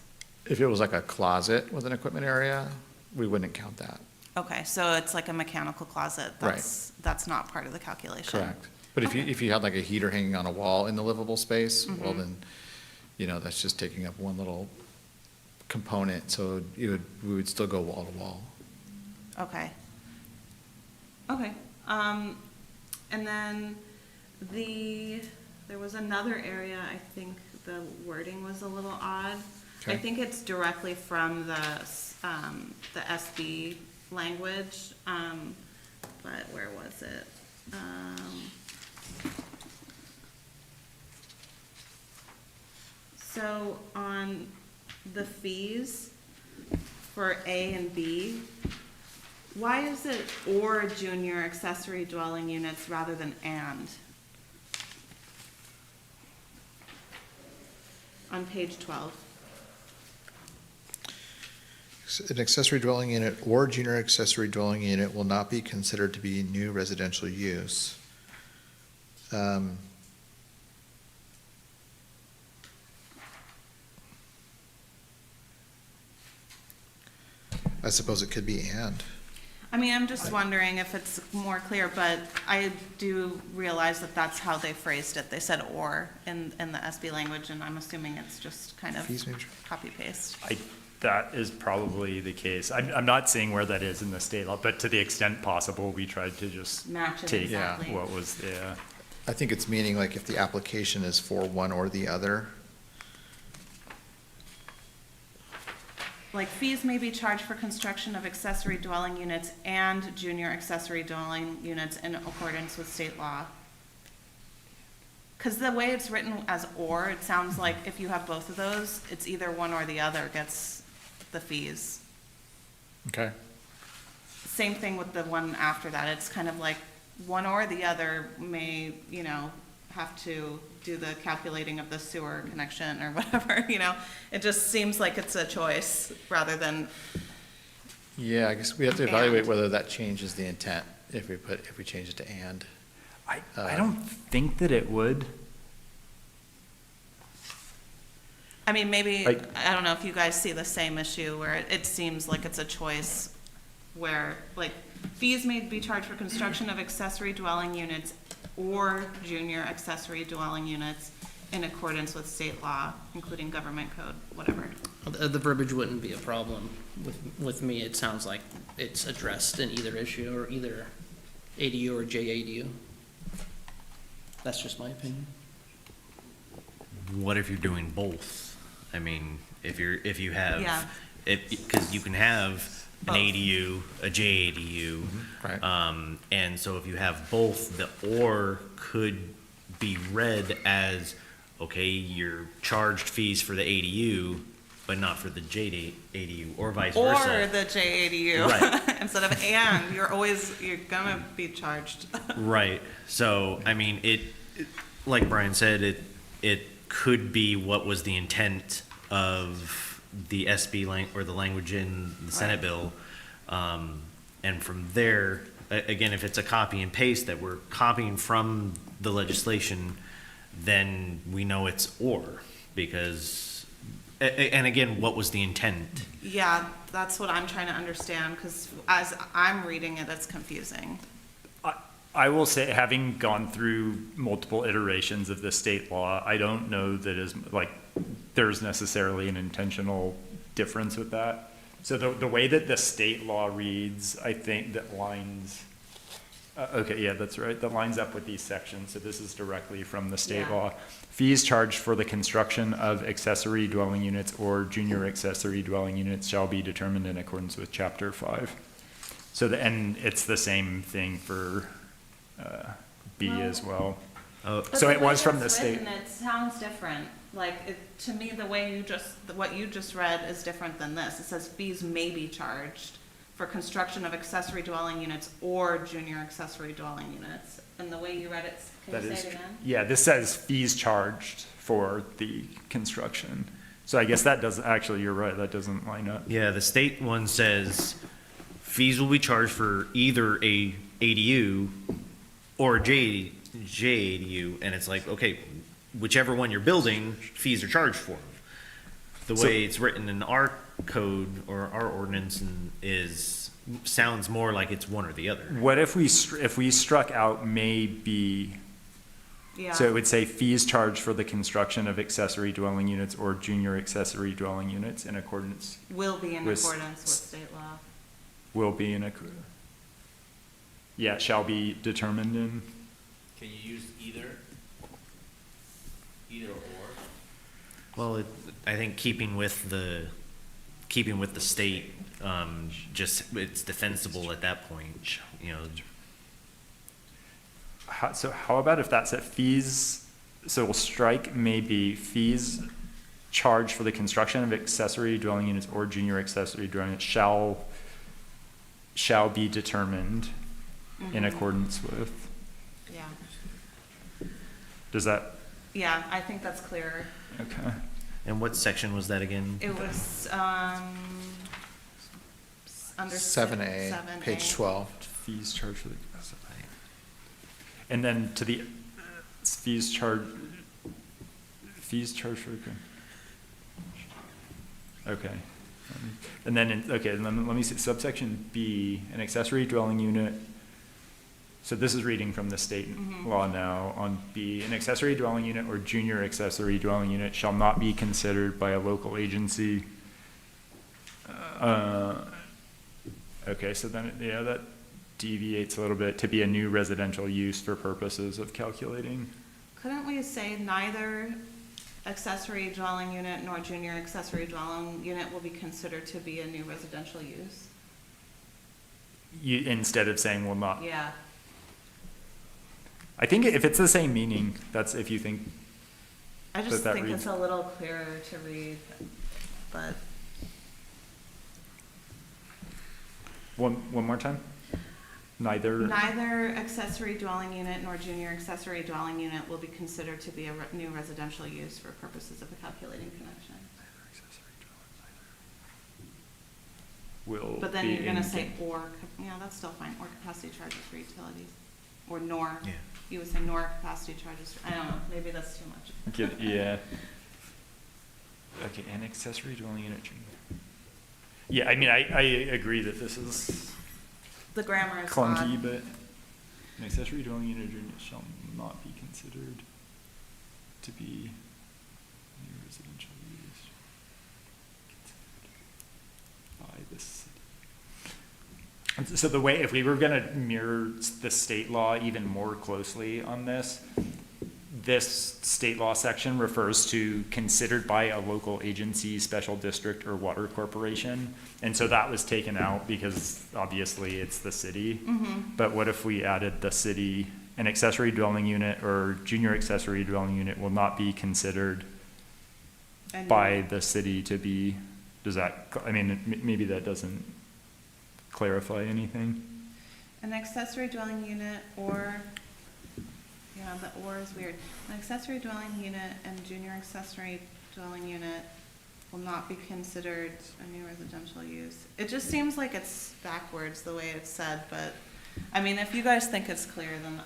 If it was like a closet with an equipment area, we wouldn't count that. Okay, so it's like a mechanical closet, Right. that's not part of the calculation? Correct. But if you had like a heater hanging on a wall in the livable space, well Mhm. then, you know, that's just taking up one little component, so we would still go wall to wall. Okay. Okay, and then there was another area, I think the wording was a little odd. I Okay. think it's directly from the SB language, but where was it? So on the fees for A and B, why is it or junior accessory dwelling units rather than and? On page 12. An accessory dwelling unit or junior accessory dwelling unit will not be considered to be new residential use. I suppose it could be and. I mean, I'm just wondering if it's more clear, but I do realize that that's how they phrased it. They said or in the SB language, and I'm assuming it's just kind of Fees maybe? copy paste. That is probably the case. I'm not seeing where that is in the state law, but to the extent possible, we tried to just Match it take exactly. what was there. I think it's meaning like if the application is for one or the other. Like fees may be charged for construction of accessory dwelling units and junior accessory dwelling units in accordance with state law. Because the way it's written as or, it sounds like if you have both of those, it's either one or the other gets the fees. Okay. Same thing with the one after that. It's kind of like one or the other may, you know, have to do the calculating of the sewer connection or whatever, you know? It just seems like it's a choice rather than, Yeah, I guess we have to evaluate And. whether that changes the intent if we change it to and. I don't think that it would. I mean, maybe, Like- I don't know if you guys see the same issue where it seems like it's a choice where, like, fees may be charged for construction of accessory dwelling units or junior accessory dwelling units in accordance with state law, including government code, whatever. The verbiage wouldn't be a problem. With me, it sounds like it's addressed in either issue, or either ADU or JADU. That's just my opinion. What if you're doing both? I mean, if you Yeah. have, because you can have an Both. ADU, a JADU. Right. And so if you have both, the or could be read as, okay, you're charged fees for the ADU, but not for the JADU, or vice Or versa. the JADU. Right. Instead of and, you're gonna be charged. Right, so, I mean, like Brian said, it could be what was the intent of the SB or the language in the Senate Right. bill. And from there, again, if it's a copy and paste that we're copying from the legislation, then we know it's or, because, and again, what was the intent? Yeah, that's what I'm trying to understand, because as I'm reading it, it's confusing. I will say, having gone through multiple iterations of the state law, I don't know that there's necessarily an intentional difference with that. So the way that the state law reads, I think that lines, okay, yeah, that's right, that lines up with these sections. So this is directly from the state Yeah. law. Fees charged for the construction of accessory dwelling units or junior accessory dwelling units shall be determined in accordance with chapter 5. So and it's the same thing for B as well. Oh, But So the it way was from it's the state. written, it sounds different. Like, to me, the way what you just read is different than this. It says fees may be charged for construction of accessory dwelling units or junior accessory dwelling units. And the way you read it, can That you is say it tr- again? Yeah, this says fees charged for the construction. So I guess that doesn't, actually, you're right, that doesn't line up. yeah, the state one says fees will be charged for either a ADU or a JADU, and it's like, okay, whichever one you're building, fees are charged for. The So- way it's written in our code or our ordinance sounds more like it's one or the other. What if we struck out may be, Yeah. so it would say fees charged for the construction of accessory dwelling units or junior accessory dwelling units in accordance, Will be in with accordance with state law. will be in yeah, shall be determined in. Can you use either? Either or? Well, I think keeping with the state, just, it's defensible at that point, you know. So how about if that's at fees, so we'll strike maybe fees charged for the construction of accessory dwelling units or junior accessory dwelling units shall be determined in accordance with. Yeah. Does that, Yeah, I think that's clearer. okay. And what section was that again? It was, under 7A, page 12. Fees charged for the, and then to the fees charged for, okay. And then, okay, and then let me see, subsection B, an accessory dwelling unit. So this is reading from the state law now on B. An accessory dwelling unit or junior accessory dwelling unit shall not be considered by a local agency. Okay, so then, yeah, that deviates a little bit to be a new residential use for purposes of calculating. Couldn't we say neither accessory dwelling unit nor junior accessory dwelling unit will be considered to be a new residential use? Instead of saying will not. Yeah. I think if it's the same meaning, that's if you think, I just that think reads- it's a little clearer to read, but one more time? Neither, accessory dwelling unit nor junior accessory dwelling unit will be considered to be a new residential use for purposes of calculating connection. will But then be you're gonna in- say or, yeah, that's still fine, or capacity charges for utilities, or nor. Yeah. You would say nor capacity charges, I don't know, maybe that's too much. Yeah. Okay, an accessory dwelling unit. Yeah, I mean, I agree that this is The grammar is clunky, odd. but an accessory dwelling unit or unit shall not be considered to be new residential use by the city. And so the way, if we were gonna mirror the state law even more closely on this state law section refers to considered by a local agency, special district, or water corporation. And so that was taken out because obviously it's the city. But what if we added the city, an accessory dwelling unit or junior accessory dwelling unit will not be considered And by the city to be, does that, I mean, maybe that doesn't clarify anything. An accessory dwelling unit or, yeah, the or is weird. An accessory dwelling unit and junior accessory dwelling unit will not be considered a new residential use. It just seems like it's backwards the way it's said, but, I mean, if you guys think it's clear, then,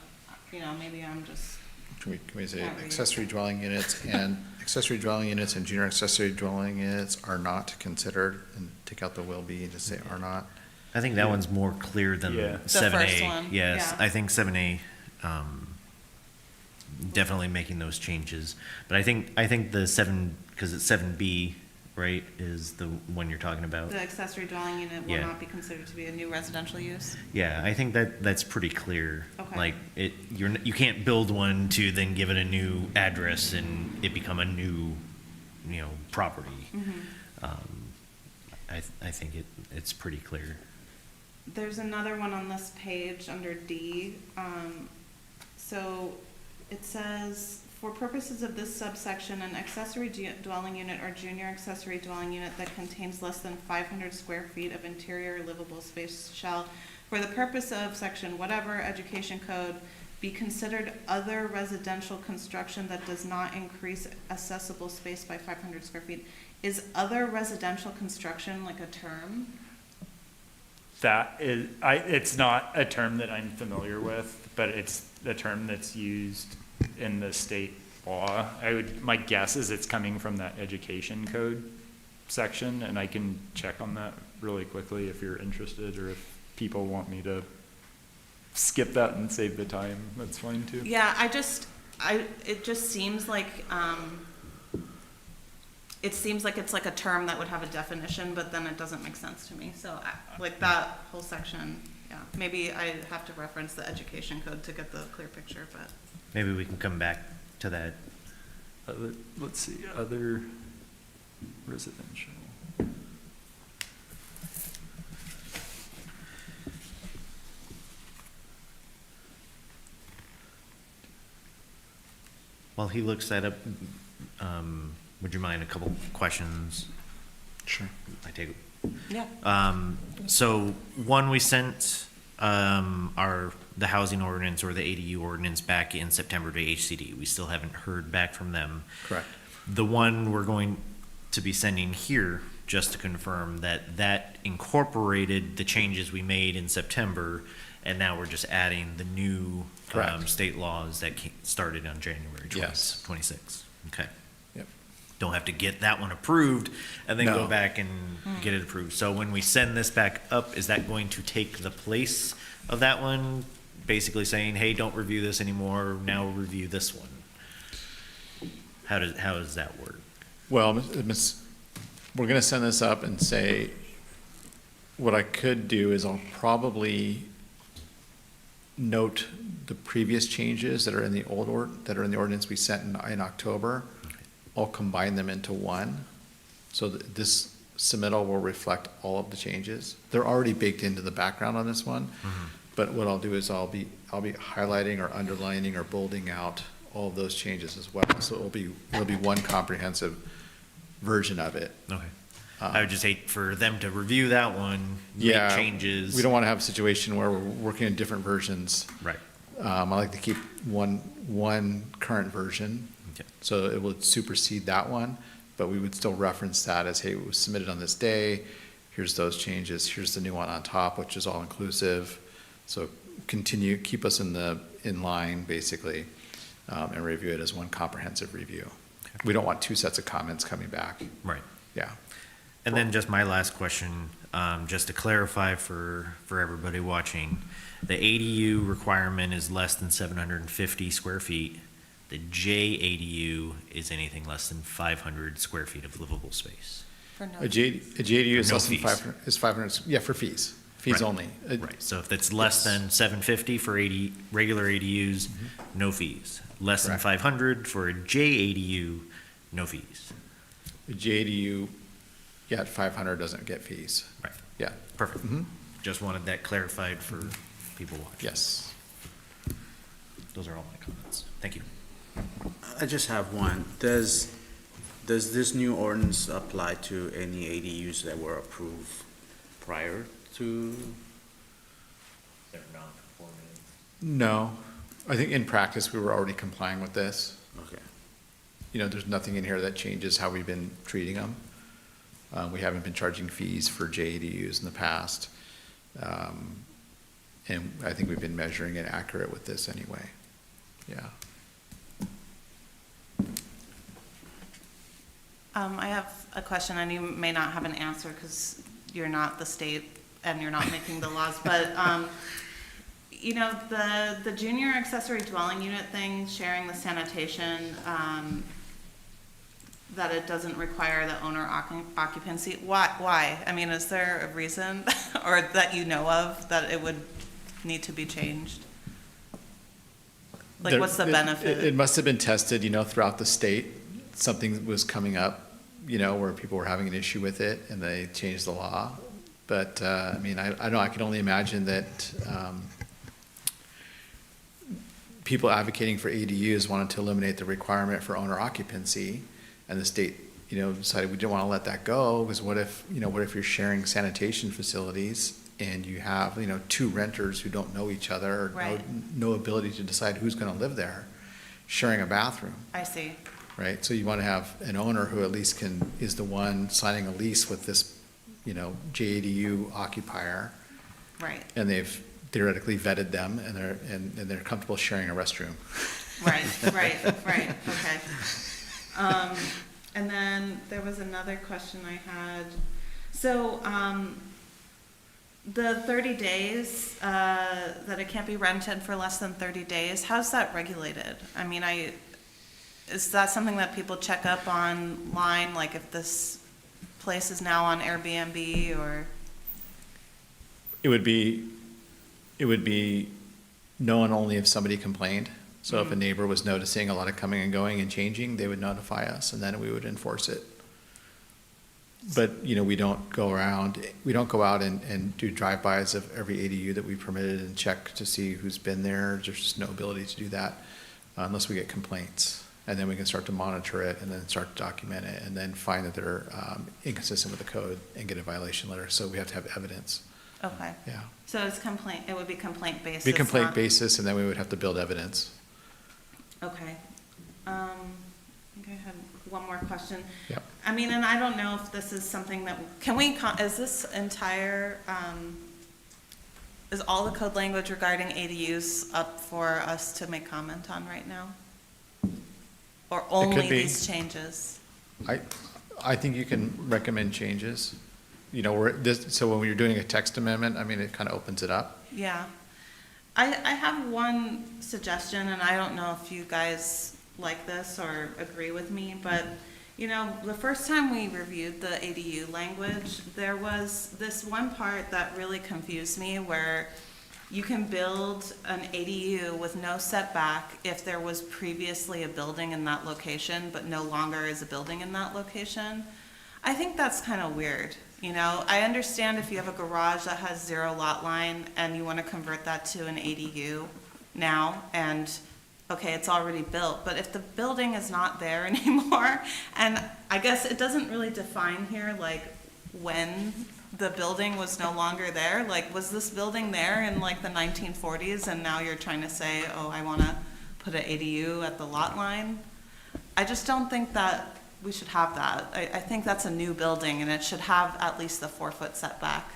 you know, maybe I'm just, Can we say Can't read. accessory dwelling units and accessory dwelling units and junior accessory dwelling units are not considered, and take out the will be and just say are not? I think that one's more clear than Yeah. The 7A. first one, Yes, yeah. I think 7A, definitely making those changes. But I think the 7, because it's 7B, right, is the one you're talking about. the accessory dwelling unit will Yeah. not be considered to be a new residential use. Yeah, I think that's pretty clear. Okay. Like, you can't build one to then give it a new address and it become a new, property. I think it's pretty clear. There's another one on this page under D. So it says, for purposes of this subsection, an accessory dwelling unit or junior accessory dwelling unit that contains less than 500 square feet of interior livable space shall, for the purpose of section whatever education code, be considered other residential construction that does not increase accessible space by 500 square feet. Is other residential construction like a term? That is, it's not a term that I'm familiar with, but it's a term that's used in the state law. My guess is it's coming from that education code section, and I can check on that really quickly if you're interested, or if people want me to skip that and save the time, that's fine too. Yeah, it just seems like, it seems like it's like a term that would have a definition, but then it doesn't make sense to me. So like that whole section, yeah, maybe I have to reference the education code to get the clear picture, but. Maybe we can come back to that. Let's see, other residential. While he looks that up, would you mind a couple questions? Sure. I take it. Yeah. So one, we sent the housing ordinance or the ADU ordinance back in September to HCD. We still haven't heard back from them. Correct. The one we're going to be sending here, just to confirm that incorporated the changes we made in September, and now we're just adding the new Correct. state laws that started on January Yes. 26. Okay. Yep. Don't have to get that one approved and then go No. back and get it approved. So when we send this back up, is that going to take the place of that one? Basically saying, hey, don't review this anymore, now review this one. How does that work? Well, we're gonna send this up and say, what I could do is I'll probably note the previous changes that are in the that are in the ordinance we sent in October. I'll combine them into one, so that this submittal will reflect all of the changes. They're already baked into the background on this one, but what I'll do is I'll be highlighting or underlining or bolding out all of those changes as well. So it'll be one comprehensive version of it. Okay. I would just hate for them to review that one, make Yeah, changes. we don't want to have a situation where we're working in different versions. Right. I like to keep one current version, Okay. so it would supersede that one, but we would still reference that as, hey, it was submitted on this day, here's those changes, here's the new one on top, which is all inclusive. So continue, keep us in line, basically, and review it as one comprehensive review. We don't want two sets of comments coming back. Right. Yeah. And then just my last question, just to clarify for everybody watching, the ADU requirement is less than 750 square feet. The JADU is anything less than 500 square feet of livable space. For no- A JDU is no less than fees. 500, is 500, yeah, for fees, fees Right. only. Right, so if it's less Yes. than 750 for regular ADUs, no fees. Less than Correct. 500 for a JADU, no fees. A JDU, yeah, at 500 doesn't get fees. Right, Yeah, perfect. Mhm. Just wanted that clarified for people watching. yes. Those are all my comments. Thank you. I just have one. Does this new ordinance apply to any ADUs that were approved prior to? They're non-conforming. No, I think in practice, we were already complying with this. Okay. You know, there's nothing in here that changes how we've been treating them. We haven't been charging fees for JADUs in the past. And I think we've been measuring it accurate with this anyway. Yeah. I have a question, and you may not have an answer because you're not the state and you're not making the laws, but, you know, the junior accessory dwelling unit thing, sharing the sanitation, that it doesn't require the owner occupancy, why? I mean, is there a reason, or that you know of, that it would need to be changed? Like, There- what's the it- benefit? It must have been tested, you know, throughout the state. Something was coming up, you know, where people were having an issue with it and they changed the law. But, I mean, I don't know, I can only imagine that, people advocating for ADUs wanted to eliminate the requirement for owner occupancy. And the state, you know, decided we didn't want to let that go, because what if, you know, what if you're sharing sanitation facilities and you have, you know, two renters who don't know each other, or Right. no ability to decide who's going to live there, sharing a bathroom, I see, right? So you want to have an owner who at least is the one signing a lease with this, you know, JADU occupier, right, and they've theoretically vetted them, and they're comfortable sharing a restroom. right, okay. And then there was another question I had. So, the 30 days, that it can't be rented for less than 30 days, how's that regulated? I mean, is that something that people check up online, like if this place is now on Airbnb, or? It would be known only if somebody complained. So if a neighbor was noticing a lot of coming and going and changing, they would notify us, and then we would enforce it. But, you know, we don't go out and do drive-bys of every ADU that we permitted and check to see who's been there. There's just no ability to do that unless we get complaints. And then we can start to monitor it and then start to document it and then find that they're inconsistent with the code and get a violation letter. So we have to have evidence. Okay, Yeah. so it would be complaint basis? Be complaint not- basis, and then we would have to build evidence. Okay. I think I had one more question. Yep. I mean, and I don't know if this is something that, is this entire, is all the code language regarding ADUs up for us to make comment on right now? Or only be. these changes? I think you can recommend changes. You know, so when you're doing a text amendment, I mean, it kind of opens it up. Yeah. I have one suggestion, and I don't know if you guys like this or agree with me, but, you know, the first time we reviewed the ADU language, there was this one part that really confused me, where you can build an ADU with no setback if there was previously a building in that location, but no longer is a building in that location. I think that's kind of weird. You know, I understand if you have a garage that has 0 lot line and you want to convert that to an ADU now, and, okay, it's already built, but if the building is not there anymore, and I guess it doesn't really define here, like, when the building was no longer there? Like, was this building there in like the 1940s and now you're trying to say, oh, I want to put an ADU at the lot line? I just don't think that we should have that. I think that's a new building and it should have at least the 4-foot setback.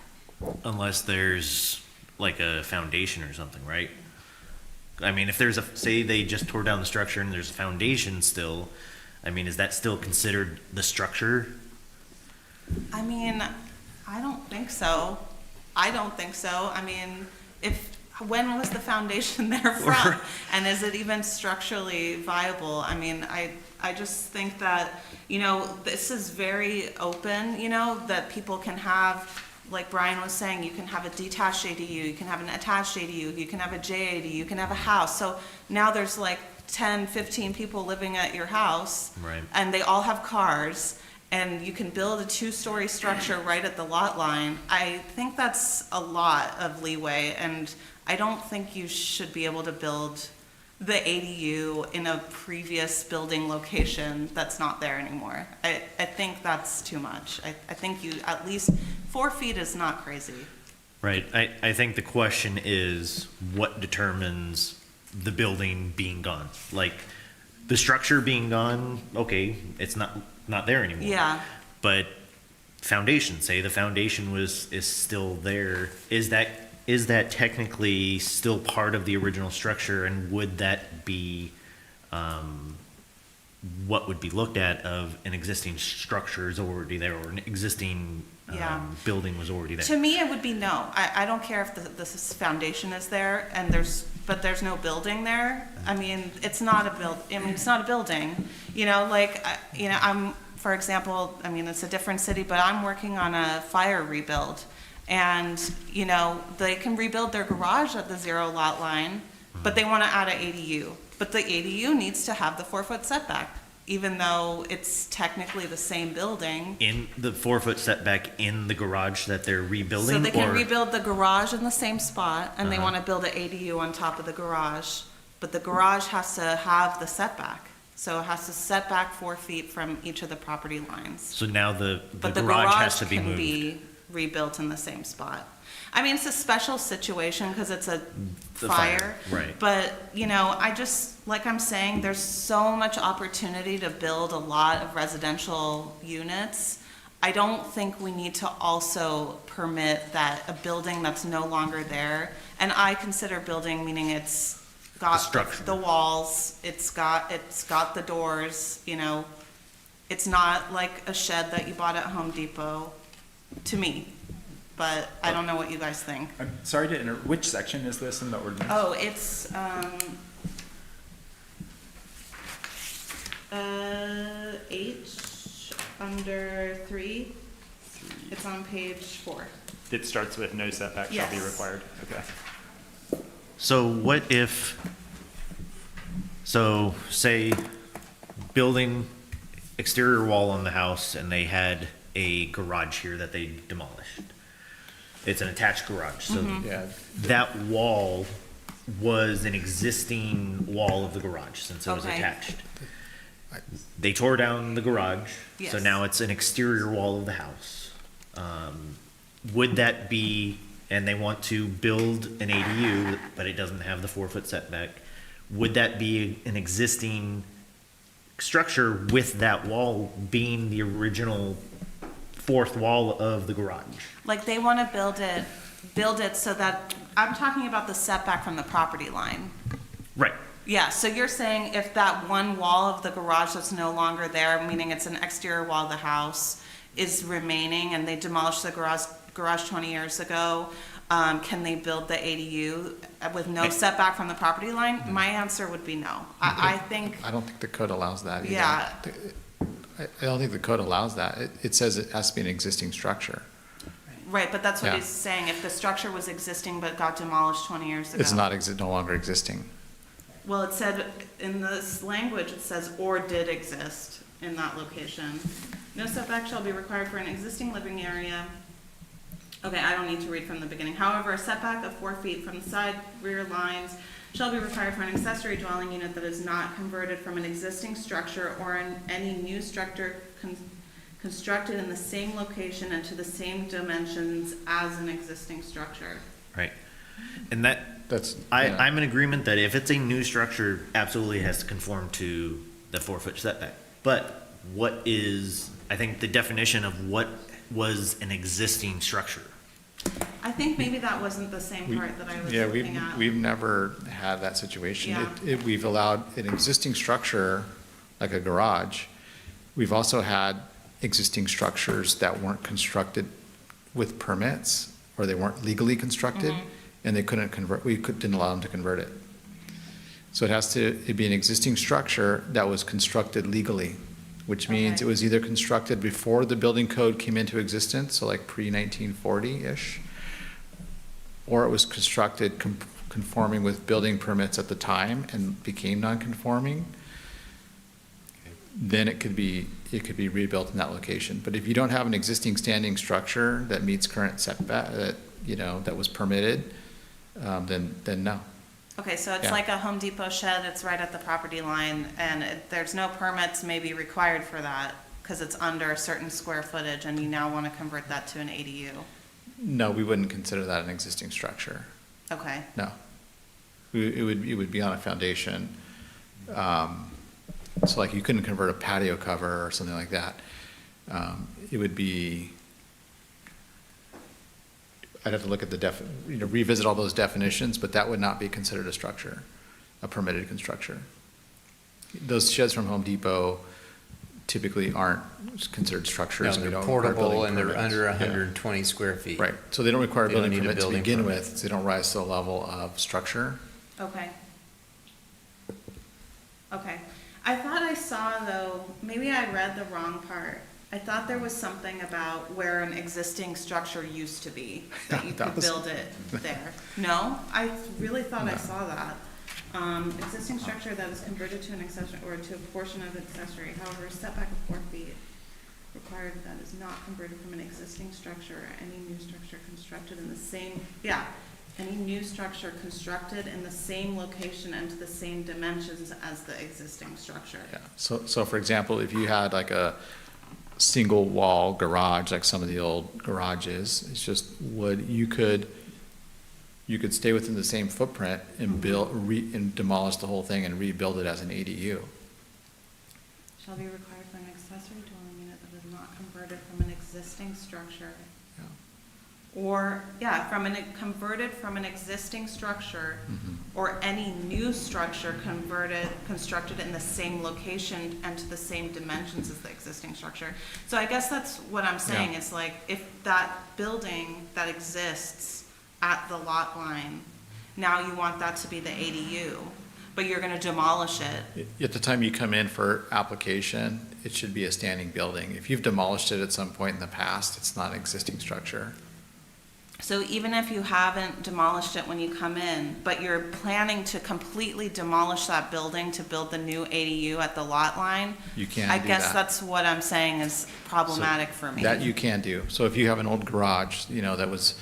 Unless there's like a foundation or something, right? I mean, if there's say they just tore down the structure and there's a foundation still, I mean, is that still considered the structure? I mean, I don't think so. I don't think so. I mean, when was the foundation there from? And is it even structurally viable? I mean, I just think that, you know, this is very open, you know, that people can have, like Brian was saying, you can have a detached ADU, you can have an attached ADU, you can have a JADU, you can have a house. So now there's like 10, 15 people living at your house. Right. And they all have cars. And you can build a 2-story structure right at the lot line. I think that's a lot of leeway, and I don't think you should be able to build the ADU in a previous building location that's not there anymore. I think that's too much. I think you, at least 4 feet is not crazy. Right. I think the question is what determines the building being gone? Like the structure being gone, okay, it's not there anymore. Yeah. But foundation, say the foundation is still there, is that technically still part of the original structure, and would that be what would be looked at of an existing structure is already there, or an existing Yeah. building was already there? To me, it would be no. I don't care if the foundation is there and but there's no building there. I mean, it's not a building, you know, like, you know, for example, I mean, it's a different city, but I'm working on a fire rebuild. And, you know, they can rebuild their garage at the 0 lot line, but they want to add an ADU. But the ADU needs to have the 4-foot setback, even though it's technically the same building. In the 4-foot setback in the garage that they're rebuilding? So they can or- rebuild the garage in the same spot, and they Uh-huh. want to build an ADU on top of the garage. But the garage has to have the setback. So it has to set back 4 feet from each of the property lines. So now the But the garage has to be can moved. be rebuilt in the same spot. I mean, it's a special situation because it's a The fire. right. But, you know, like I'm saying, there's so much opportunity to build a lot of residential units. I don't think we need to also permit that a building that's no longer there, and I consider building meaning it's got structure. the walls, it's got the doors, you know, it's not like a shed that you bought at Home Depot, to me. But I don't know what you guys think. I'm sorry to interrupt. Which section is this in the ordinance? Oh, it's, 8 under 3. It's on page 4. It starts with no setback shall be Yes. required. Okay. So what if, so say building exterior wall on the house and they had a garage here that they demolished. It's an attached garage, so Yeah, that wall was an existing wall of the garage since it was Okay. attached. They tore down the garage, so Yes. now it's an exterior wall of the house. Would that be, and they want to build an ADU, but it doesn't have the 4-foot setback, would that be an existing structure with that wall being the original 4th wall of the garage? Like, they want to build it so that, I'm talking about the setback from the property line. Right. Yeah, so you're saying if that one wall of the garage that's no longer there, meaning it's an exterior wall of the house, is remaining and they demolished the garage 20 years ago, can they build the ADU with no setback from the property line? My answer would be no. I think, I don't think the code allows that either. Yeah. I don't think the code allows that. It says it has to be an existing structure. right, but that's what Yeah. he's saying. If the structure was existing but got demolished 20 years ago. It's not, no longer existing. Well, it said, in this language, it says, or did exist in that location. No setback shall be required for an existing living area. Okay, I don't need to read from the beginning. However, a setback of 4 feet from the side rear lines shall be required for an accessory dwelling unit that is not converted from an existing structure or in any new structure constructed in the same location and to the same dimensions as an existing structure. Right. And that, That's, I, yeah. I'm in agreement that if it's a new structure, absolutely has to conform to the 4-foot setback. But what is, I think the definition of what was an existing structure? I think maybe that wasn't the same part that I was looking at. We've never had that situation. Yeah. We've allowed an existing structure, like a garage. We've also had existing structures that weren't constructed with permits, or they weren't legally constructed, and they couldn't convert, didn't allow them to convert it. So it'd be an existing structure that was constructed legally, which means Okay. it was either constructed before the building code came into existence, so like pre-1940-ish, or it was constructed conforming with building permits at the time and became non-conforming. Then it could be rebuilt in that location. But if you don't have an existing standing structure that meets current setback, that was permitted, then no. Okay, so it's Yeah. like a Home Depot shed, it's right at the property line, and there's no permits maybe required for that, because it's under a certain square footage, and you now want to convert that to an ADU. No, we wouldn't consider that an existing structure. Okay, No. It would be on a foundation. So like you couldn't convert a patio cover or something like that. It would be, I'd have to look at revisit all those definitions, but that would not be considered a structure, a permitted construction. Those sheds from Home Depot typically aren't considered No, structures. and they they're don't require portable building and they're permits. under Yeah. 120 square feet. Right, so they don't require a They don't building need a permit to building begin permit. with, so they don't rise to the level of structure. okay. Okay. I thought I saw, though, maybe I read the wrong part. I thought there was something about where an existing structure used to be, that you That could was- build it there. No? I really thought I No. saw that. Existing structure that is converted to an accessory, or to a portion of accessory, however, a setback of 4 feet required that is not converted from an existing structure, or any new structure constructed in the same, any new structure constructed in the same location and to the same dimensions as the existing structure. Yeah, so for example, if you had like a single wall garage, like some of the old garages, it's just wood, you could stay within the same footprint and and demolish the whole thing and rebuild it as an ADU. Shall be required for an accessory dwelling unit that is not converted from an existing structure. Yeah. Or, converted from an existing structure, Mhm. or any new structure constructed in the same location and to the same dimensions as the existing structure. So I guess that's what I'm saying, Yeah. it's like, if that building that exists at the lot line, now you want that to be the ADU, but you're gonna demolish it. At the time you come in for application, it should be a standing building. If you've demolished it at some point in the past, it's not an existing structure. So even if you haven't demolished it when you come in, but you're planning to completely demolish that building to build the new ADU at the lot line, You can't I do guess that. that's what I'm saying is problematic for me. That you can do. So if you have an old garage, that was,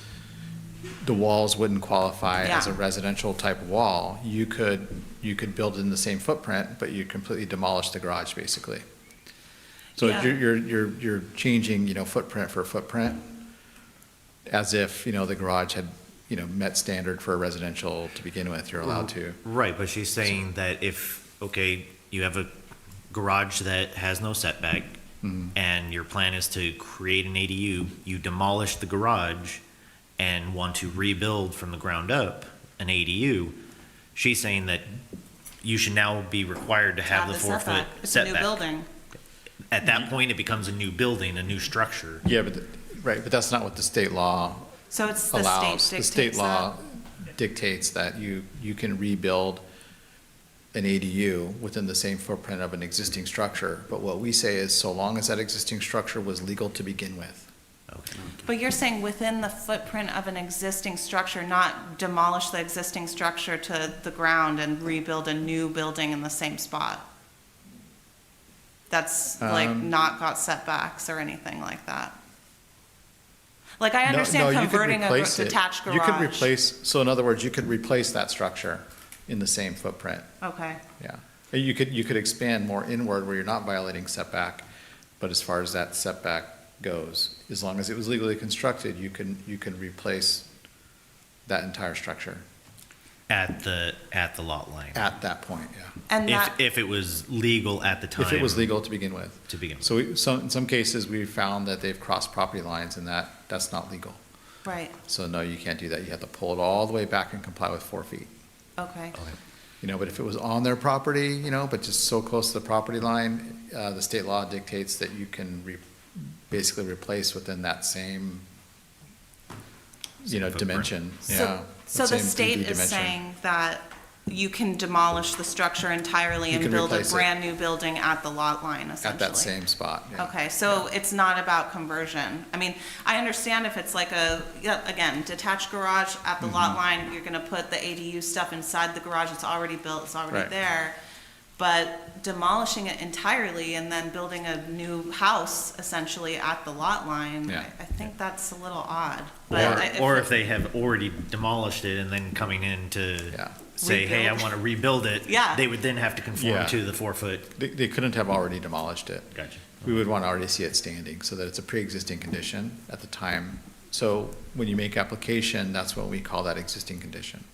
the walls wouldn't qualify as a Yeah. residential type wall, you could build in the same footprint, but you completely demolish the garage, basically. So Yeah. you're changing, footprint for footprint, as if, the garage had, met standard for a residential to begin with, you're allowed to. Right, but she's saying that if, okay, you have a garage that has no setback, Mhm. and your plan is to create an ADU, you demolish the garage and want to rebuild from the ground up an ADU, she's saying that you should now be required to have the 4-foot It's a new setback. building. At that point, it becomes a new building, a new structure. Yeah, right, but that's not what the state law So it's the allows. state The state dictates law that. dictates that you can rebuild an ADU within the same footprint of an existing structure. But what we say is, so long as that existing structure was legal to begin with. Okay. But you're saying within the footprint of an existing structure, not demolish the existing structure to the ground and rebuild a new building in the same spot? That's like not got setbacks or anything like that? Like, I No, understand you could converting a replace it. detached garage. You could replace, so in other words, you could replace that structure in the same footprint, Okay, yeah. You could expand more inward where you're not violating setback, But as far as that setback goes, as long as it was legally constructed, you can replace that entire structure At the lot line. at that point, yeah. And that, If it was legal at the time. If it was legal to begin with. To begin with. So in some cases, we found that they've crossed property lines and that's not legal. right, So no, you can't do that. You have to pull it all the way back and comply with 4 feet. okay. But if it was on their property, but just so close to the property line, the state law dictates that you can basically replace within that same, Footprint. dimension, So- yeah. So the same 3D state is dimension. saying that you can demolish the structure entirely You and can build a replace it. brand-new building at the lot line, essentially? At that same spot, yeah. Okay, so it's not about conversion. I mean, I understand if it's like again, detached garage at the Mm-hmm. lot line, you're gonna put the ADU stuff inside the garage, it's already built, it's already Right. there. But demolishing it entirely and then building a new house essentially at the lot line, Yeah. I think that's a little odd. But Or if they have already demolished it and then coming in to Yeah. say, hey, I Rebuild. want to rebuild it. Yeah. They would then have to conform Yeah. to the 4-foot. They couldn't have already demolished it. Gotcha. We would want to already see it standing, so that it's a pre-existing condition at the time. So when you make application, that's what we call that existing condition.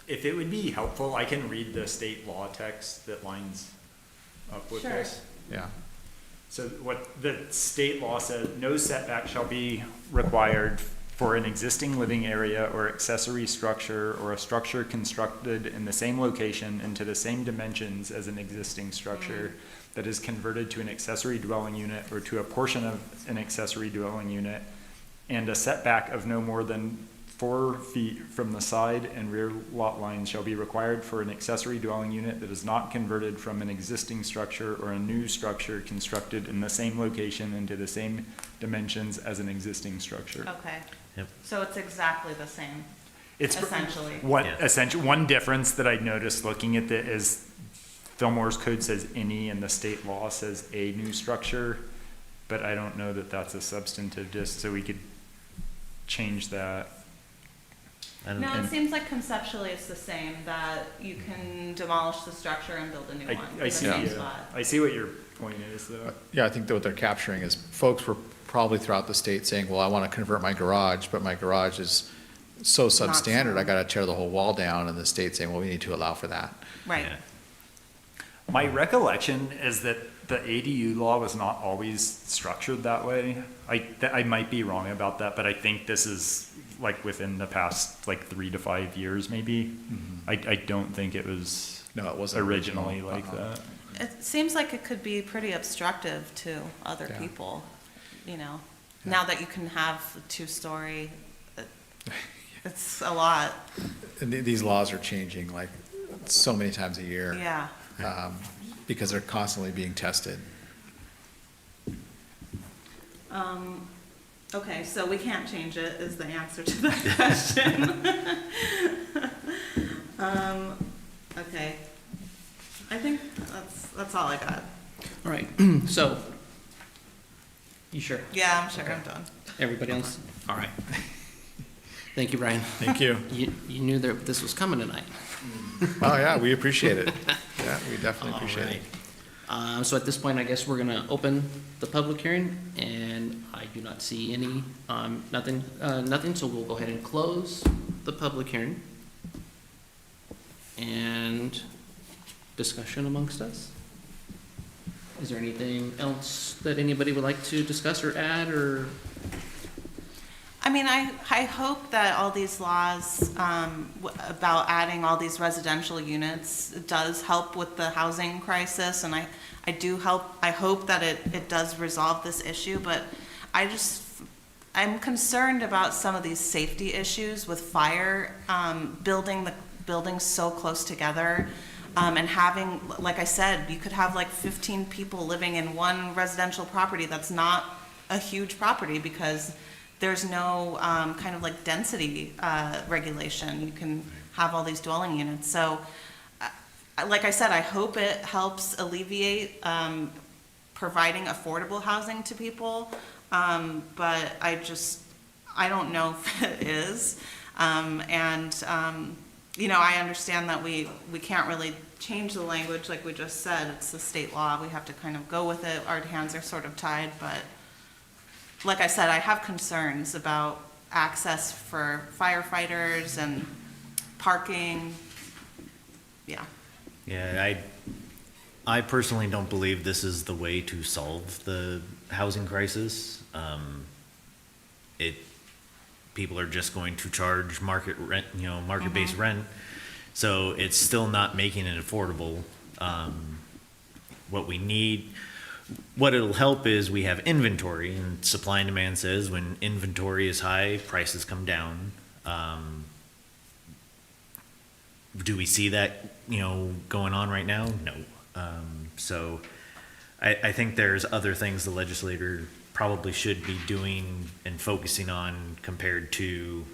If it would be helpful, I can read the state law text that lines up with Sure. this. Yeah. So what the state law says, no setback shall be required for an existing living area or accessory structure or a structure constructed in the same location and to the same dimensions as an existing structure that is converted to an accessory dwelling unit or to a portion of an accessory dwelling unit, and a setback of no more than 4 feet from the side and rear lot lines shall be required for an accessory dwelling unit that is not converted from an existing structure or a new structure constructed in the same location and to the same dimensions as an existing structure. Okay. Yep. So it's exactly the same, It's essentially. essentially one difference that I noticed looking at it is Fillmore's code says any and the state law says a new structure, but I don't know that that's a substantive, just so we could change that. And- No, it and- seems like conceptually it's the same, that you can demolish the structure and build a new one I in the see, same yeah. spot. I see what your point is though. Yeah, I think that what they're capturing is folks were probably throughout the state saying, well, I want to convert my garage, but my garage is so substandard, I got to tear the whole wall down, and the state saying, well, we need to allow for that. Right. Yeah. My recollection is that the ADU law was not always structured that way. I might be wrong about that, but I think this is like within the past like 3 to 5 years, maybe. I don't think it was No, it wasn't originally original. like Uh-uh. that. It seems like it could be pretty obstructive to other Yeah. people, Yeah. now that you can have a 2-story, it's a lot, And these laws are changing like so many times a year. yeah. Because they're constantly being tested. Okay, so we can't change it, is the answer to that question. Okay, I think that's all I got. All right, so, you sure? Yeah, I'm sure I'm done. Everybody else? All right. Thank you, Brian. Thank you. You knew that this was coming tonight. Oh, yeah, we appreciate it. Yeah, we definitely appreciate All it. right. So at this point, I guess we're gonna open the public hearing, and I do not see any, nothing, so we'll go ahead and close the public hearing. And discussion amongst us? Is there anything else that anybody would like to discuss or add, or? I mean, I hope that all these laws about adding all these residential units does help with the housing crisis, and I hope that it does resolve this issue, but I'm concerned about some of these safety issues with fire, building the buildings so close together, and having, like I said, you could have like 15 people living in one residential property that's not a huge property because there's no kind of like density regulation. You can have all these dwelling units. So, like I said, I hope it helps alleviate providing affordable housing to people. But I don't know if it is. I understand that we can't really change the language like we just said. It's the state law. We have to kind of go with it. Our hands are sort of tied, but like I said, I have concerns about access for firefighters and parking. Yeah. Yeah, I personally don't believe this is the way to solve the housing crisis. People are just going to charge market rent, market-based rent. So it's still not making it affordable. What it'll help is we have inventory, and supply and demand says when inventory is high, prices come down. Do we see that, going on right now? No. So I think there's other things the legislator probably should be doing and focusing on compared to,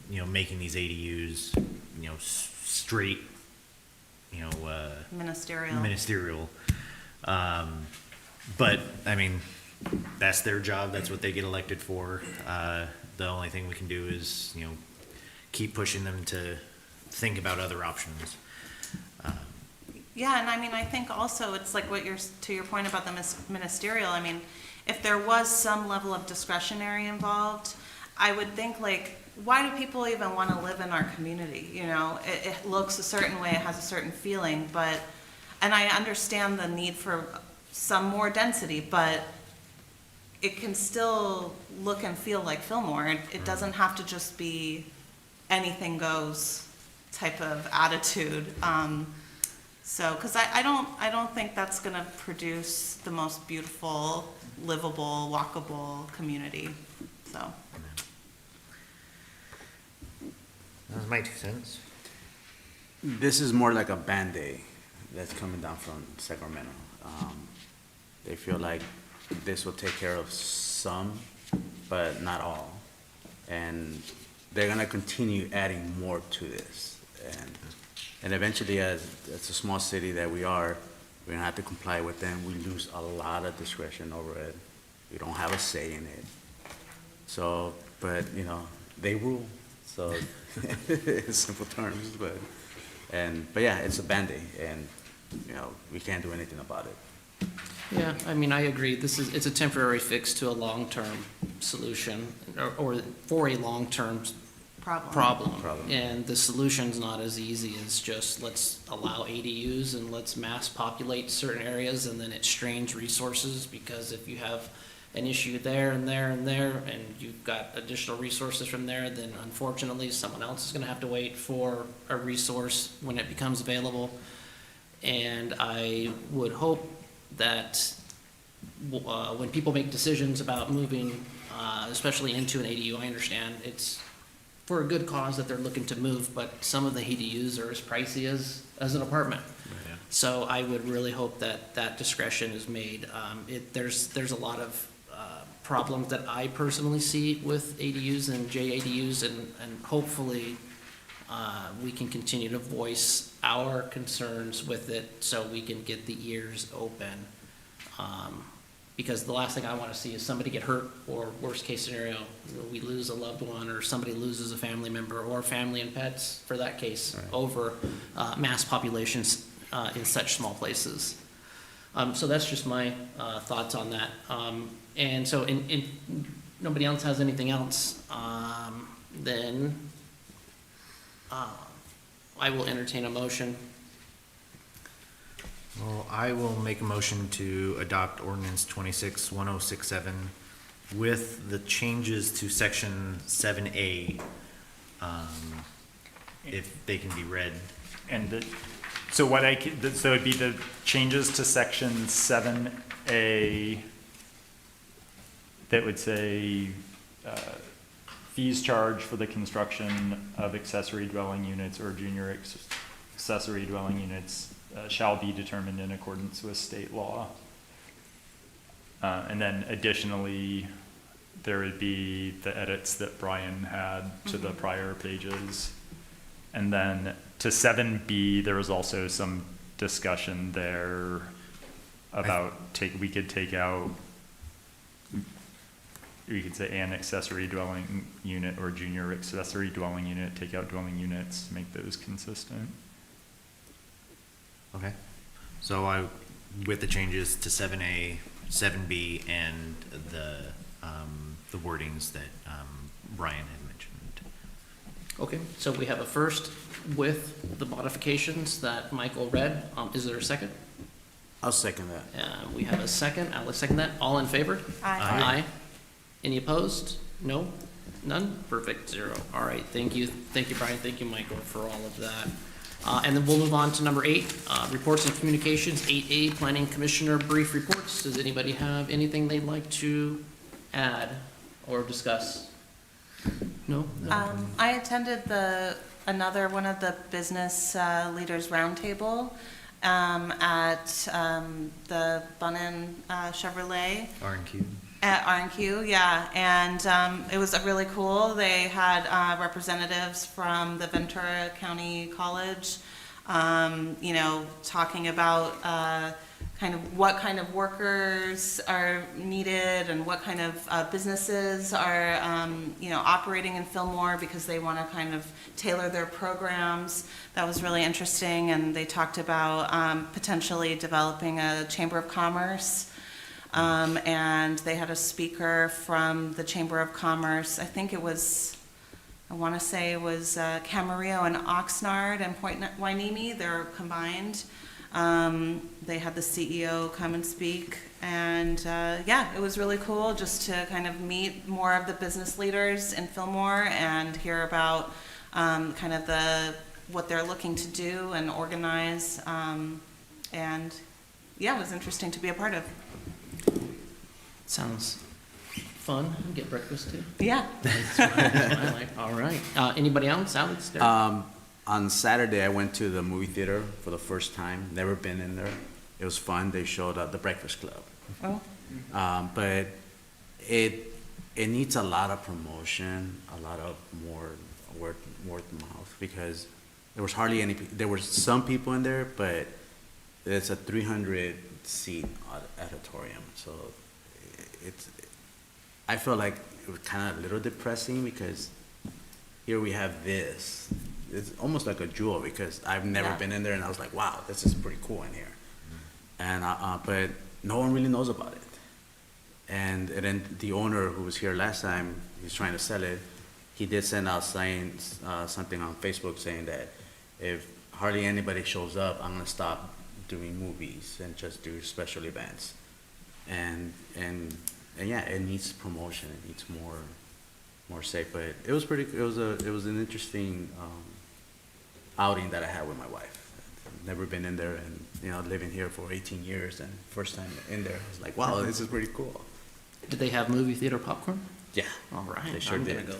making these ADUs, straight, ministerial. But, I mean, that's their job, that's what they get elected for. The only thing we can do is, keep pushing them to think about other options. Yeah, and I mean, I think also it's like to your point about the ministerial, I mean, if there was some level of discretionary involved, I would think like, why do people even want to live in our community? It looks a certain way, it has a certain feeling, and I understand the need for some more density, but it can still look and feel like Fillmore. It doesn't have to just be anything goes type of attitude. Because I don't think that's going to produce the most beautiful, livable, walkable community. So. That was my 2 cents. This is more like a Band-Aid that's coming down from Sacramento. They feel like this will take care of some, but not all. And they're gonna continue adding more to this. And eventually, as a small city that we are, we're gonna have to comply with them. We lose a lot of discretion over it. We don't have a say in it. So, but, they rule, so, in simple terms, but yeah, it's a Band-Aid, and, we can't do anything about it. Yeah, I mean, I agree. It's a temporary fix to a long-term solution, or for a long-term problem. And the solution's not as easy as just let's allow ADUs and let's mass populate certain areas, and then it strains resources, because if you have an issue there and there and there, and you've got additional resources from there, then unfortunately someone else is gonna have to wait for a resource when it becomes available. And I would hope that when people make decisions about moving, especially into an ADU, I understand it's for a good cause that they're looking to move, but some of the ADUs are as pricey as an apartment. Yeah. So I would really hope that discretion is made. There's a lot of problems that I personally see with ADUs and JADUs, and hopefully we can continue to voice our concerns with it so we can get the ears open. Because the last thing I want to see is somebody get hurt, or worst case scenario, we lose a loved one, or somebody loses a family member, or family and pets, for that case, over mass populations in such small places. So that's just my thoughts on that. And so in nobody else has anything else, then I will entertain a motion. Well, I will make a motion to adopt ordinance 26-1067 with the changes to section 7A, if they can be read. And so it'd be the changes to section 7A that would say, fees charged for the construction of accessory dwelling units or junior accessory dwelling units shall be determined in accordance with state law. And then additionally, there would be the edits that Brian had to the prior pages. And then to 7B, there was also some discussion there about we could take out or you could say an accessory dwelling unit or junior accessory dwelling unit, take out dwelling units, make those consistent. Okay. So with the changes to 7A, 7B, and the wordings that Brian had mentioned. Okay, so we have a first with the modifications that Michael read. Is there a second? I'll second that. We have a second. Alex second that. All in favor? Aye. Any opposed? No? None? Perfect, 0. All right, thank you. Thank you, Brian. Thank you, Michael, for all of that. And then we'll move on to number 8, reports and communications. 8A, Planning Commissioner brief reports. Does anybody have anything they'd like to add or discuss? No? I attended another one of the business leaders roundtable at the Bunnin Chevrolet. R&Q. At R&Q, yeah, and it was really cool. They had representatives from the Ventura County College, talking about kind of what kind of workers are needed and what kind of businesses are, operating in Fillmore because they want to kind of tailor their programs. That was really interesting, and they talked about potentially developing a Chamber of Commerce. And they had a speaker from the Chamber of Commerce. I want to say it was Camarillo and Oxnard and Point Hueneme. They're combined. They had the CEO come and speak. And it was really cool just to kind of meet more of the business leaders in Fillmore and hear about kind of what they're looking to do and organize. It was interesting to be a part of. Sounds fun. Get breakfast too. Yeah. All right. Anybody else? Alex? Derek? On Saturday, I went to the movie theater for the first time. Never been in there. It was fun. They showed The Breakfast Club. Oh. But it needs a lot of promotion, a lot of more word of mouth, because there was hardly any. There were some people in there, but it's a 300-seat auditorium, so I feel like it was kind of a little depressing because here we have this. It's almost like a jewel because I've never been in there, and I was like, wow, this is pretty cool in here. And but no one really knows about it. And then the owner who was here last time, he's trying to sell it. He did send out signs, something on Facebook saying that if hardly anybody shows up, I'm gonna stop doing movies and just do special events. And yeah, it needs promotion. It needs more safe. But it was pretty. It was an interesting outing that I had with my wife. I've never been in there, and living here for 18 years, and first time in there, I was like, wow, this is pretty cool. Did they have movie theater popcorn? Yeah. All right. They sure I'm did. gonna go.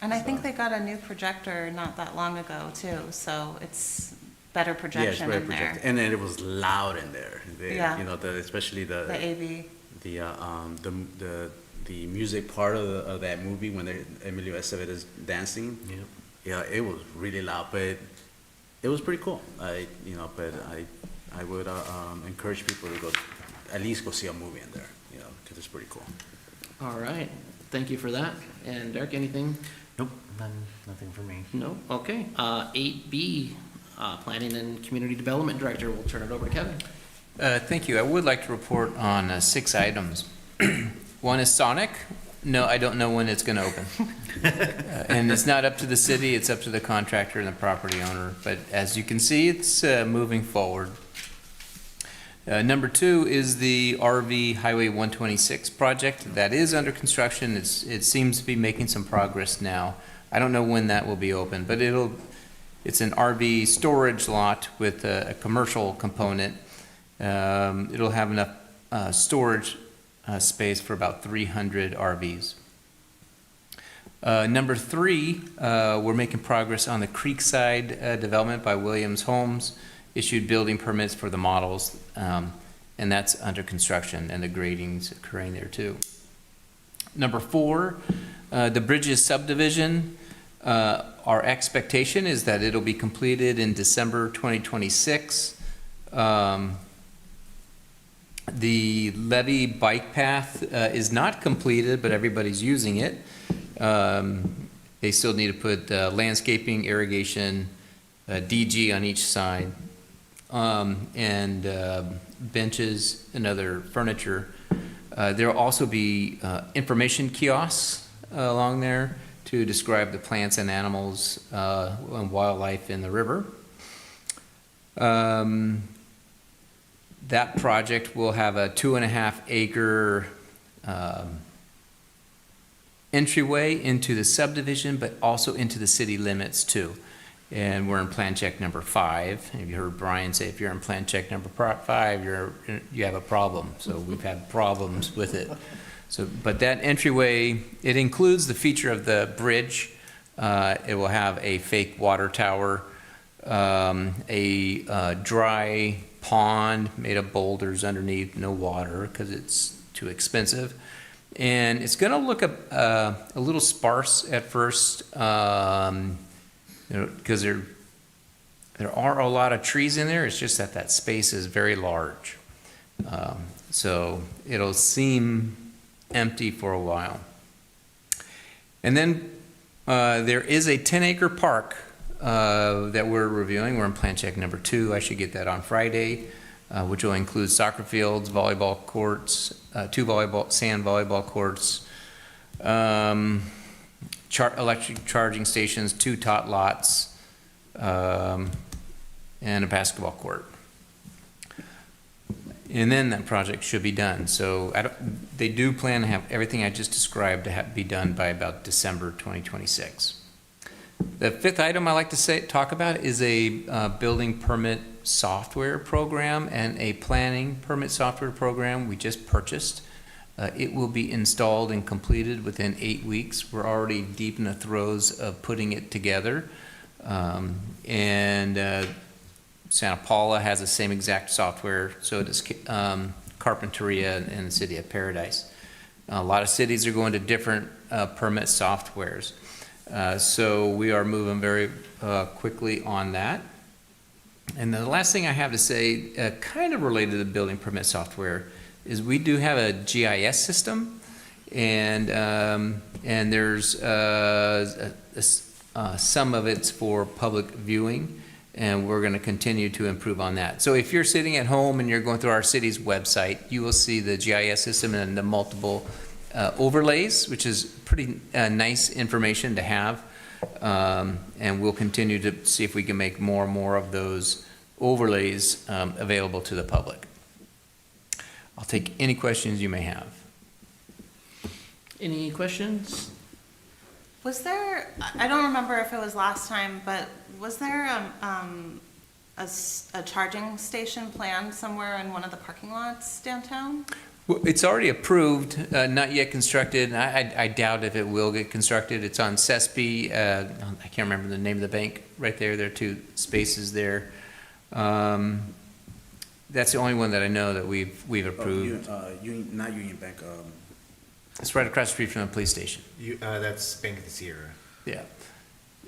And I think they got a new projector not that long ago too, so it's better projection in there. And then it was loud in there. Yeah. Especially The AV. the music part of that movie when Emilio Estevez is dancing. Yep. Yeah, it was really loud, but it was pretty cool. I would encourage people to at least go see a movie in there, because it's pretty cool. All right. Thank you for that. And Derek, anything? Nope, nothing for me. No? Okay. 8B, Planning and Community Development Director. We'll turn it over to Kevin. Thank you. I would like to report on 6 items. One is Sonic. No, I don't know when it's going to open. And it's not up to the city, it's up to the contractor and the property owner. But as you can see, it's moving forward. Number 2 is the RV Highway 126 project. That is under construction. It seems to be making some progress now. I don't know when that will be open, but it's an RV storage lot with a commercial component. It'll have enough storage space for about 300 RVs. Number 3, we're making progress on the Creekside development by Williams Homes. Issued building permits for the models, and that's under construction, and the grading's occurring there too. Number 4, the Bridges subdivision. Our expectation is that it'll be completed in December 2026. The levee bike path is not completed, but everybody's using it. They still need to put landscaping, irrigation, DG on each side, and benches and other furniture. There'll also be information kiosks along there to describe the plants and animals and wildlife in the river. That project will have a 2.5 acre entryway into the subdivision, but also into the city limits too. And we're in plan check number 5. And you heard Brian say, if you're in plan check number 5, you have a problem. So we've had problems with it. So, but that entryway, it includes the feature of the bridge. It will have a fake water tower, a dry pond made of boulders underneath, no water because it's too expensive. And it's going to look a little sparse at first, because there are a lot of trees in there. It's just that that space is very large. So it'll seem empty for a while. And then there is a 10-acre park that we're reviewing. We're in plan check number 2. I should get that on Friday, which will include soccer fields, volleyball courts, 2 sand volleyball courts, electric charging stations, 2 tot lots, and a basketball court. And then that project should be done. So they do plan to have everything I just described to be done by about December 2026. The 5th item I like to talk about is a building permit software program and a planning permit software program we just purchased. It will be installed and completed within 8 weeks. We're already deep in the throes of putting it together. Santa Paula has the same exact software, so does Carpinteria and the City of Paradise. A lot of cities are going to different permit softwares. So we are moving very quickly on that. And the last thing I have to say, kind of related to the building permit software, is we do have a GIS system, and there's some of it's for public viewing, and we're going to continue to improve on that. So if you're sitting at home and you're going through our city's website, you will see the GIS system and the multiple overlays, which is pretty nice information to have, and we'll continue to see if we can make more and more of those overlays available to the public. I'll take any questions you may have. Any questions? Was there, I don't remember if it was last time, but was there a charging station planned somewhere in one of the parking lots downtown? Well, it's already approved, not yet constructed. I doubt if it will get constructed. It's on Sespe. I can't remember the name of the bank right there. There are 2 spaces there. That's the only one that I know that we've approved. Not Union Bank, It's right across the street from the police station. That's Bank of the Sierra. Yeah.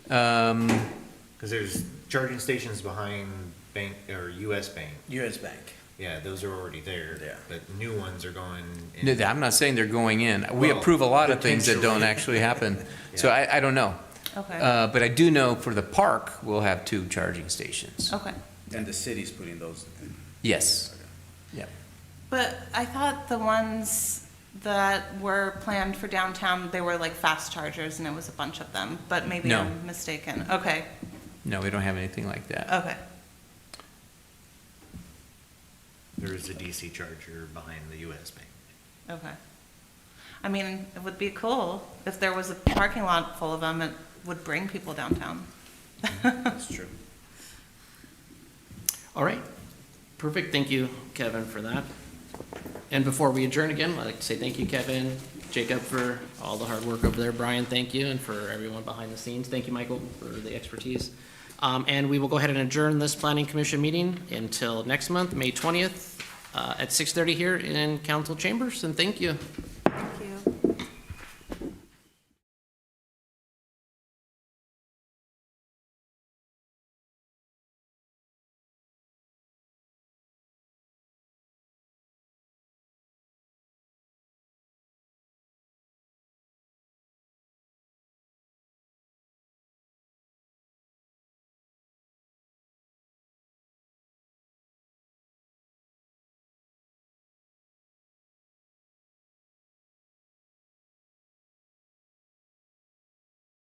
Because there's charging stations behind Bank, or US Bank. US Bank. Yeah, those are already there. Yeah. But new ones are going in. No, I'm not saying they're going in. We Well, approve a lot of things that don't potentially. actually happen. So I don't know. Okay, But I do know for the park, we'll have 2 charging stations. okay. And the city's putting those in. Yes. Yeah. But I thought the ones that were planned for downtown, they were like fast chargers and it was a bunch of them, but maybe No. I'm mistaken. Okay, No, we don't have anything like that. okay. There is a DC charger behind the US Bank. Okay. I mean, it would be cool if there was a parking lot full of them, it would bring people downtown. That's true. All right. Perfect. Thank you, Kevin, for that. And before we adjourn again, I'd like to say thank you, Kevin, Jacob, for all the hard work over there. Brian, thank you. And for everyone behind the scenes, thank you, Michael, for the expertise. And we will go ahead and adjourn this Planning Commission meeting until next month, May 20th, at 6:30 here in Council Chambers. And thank you.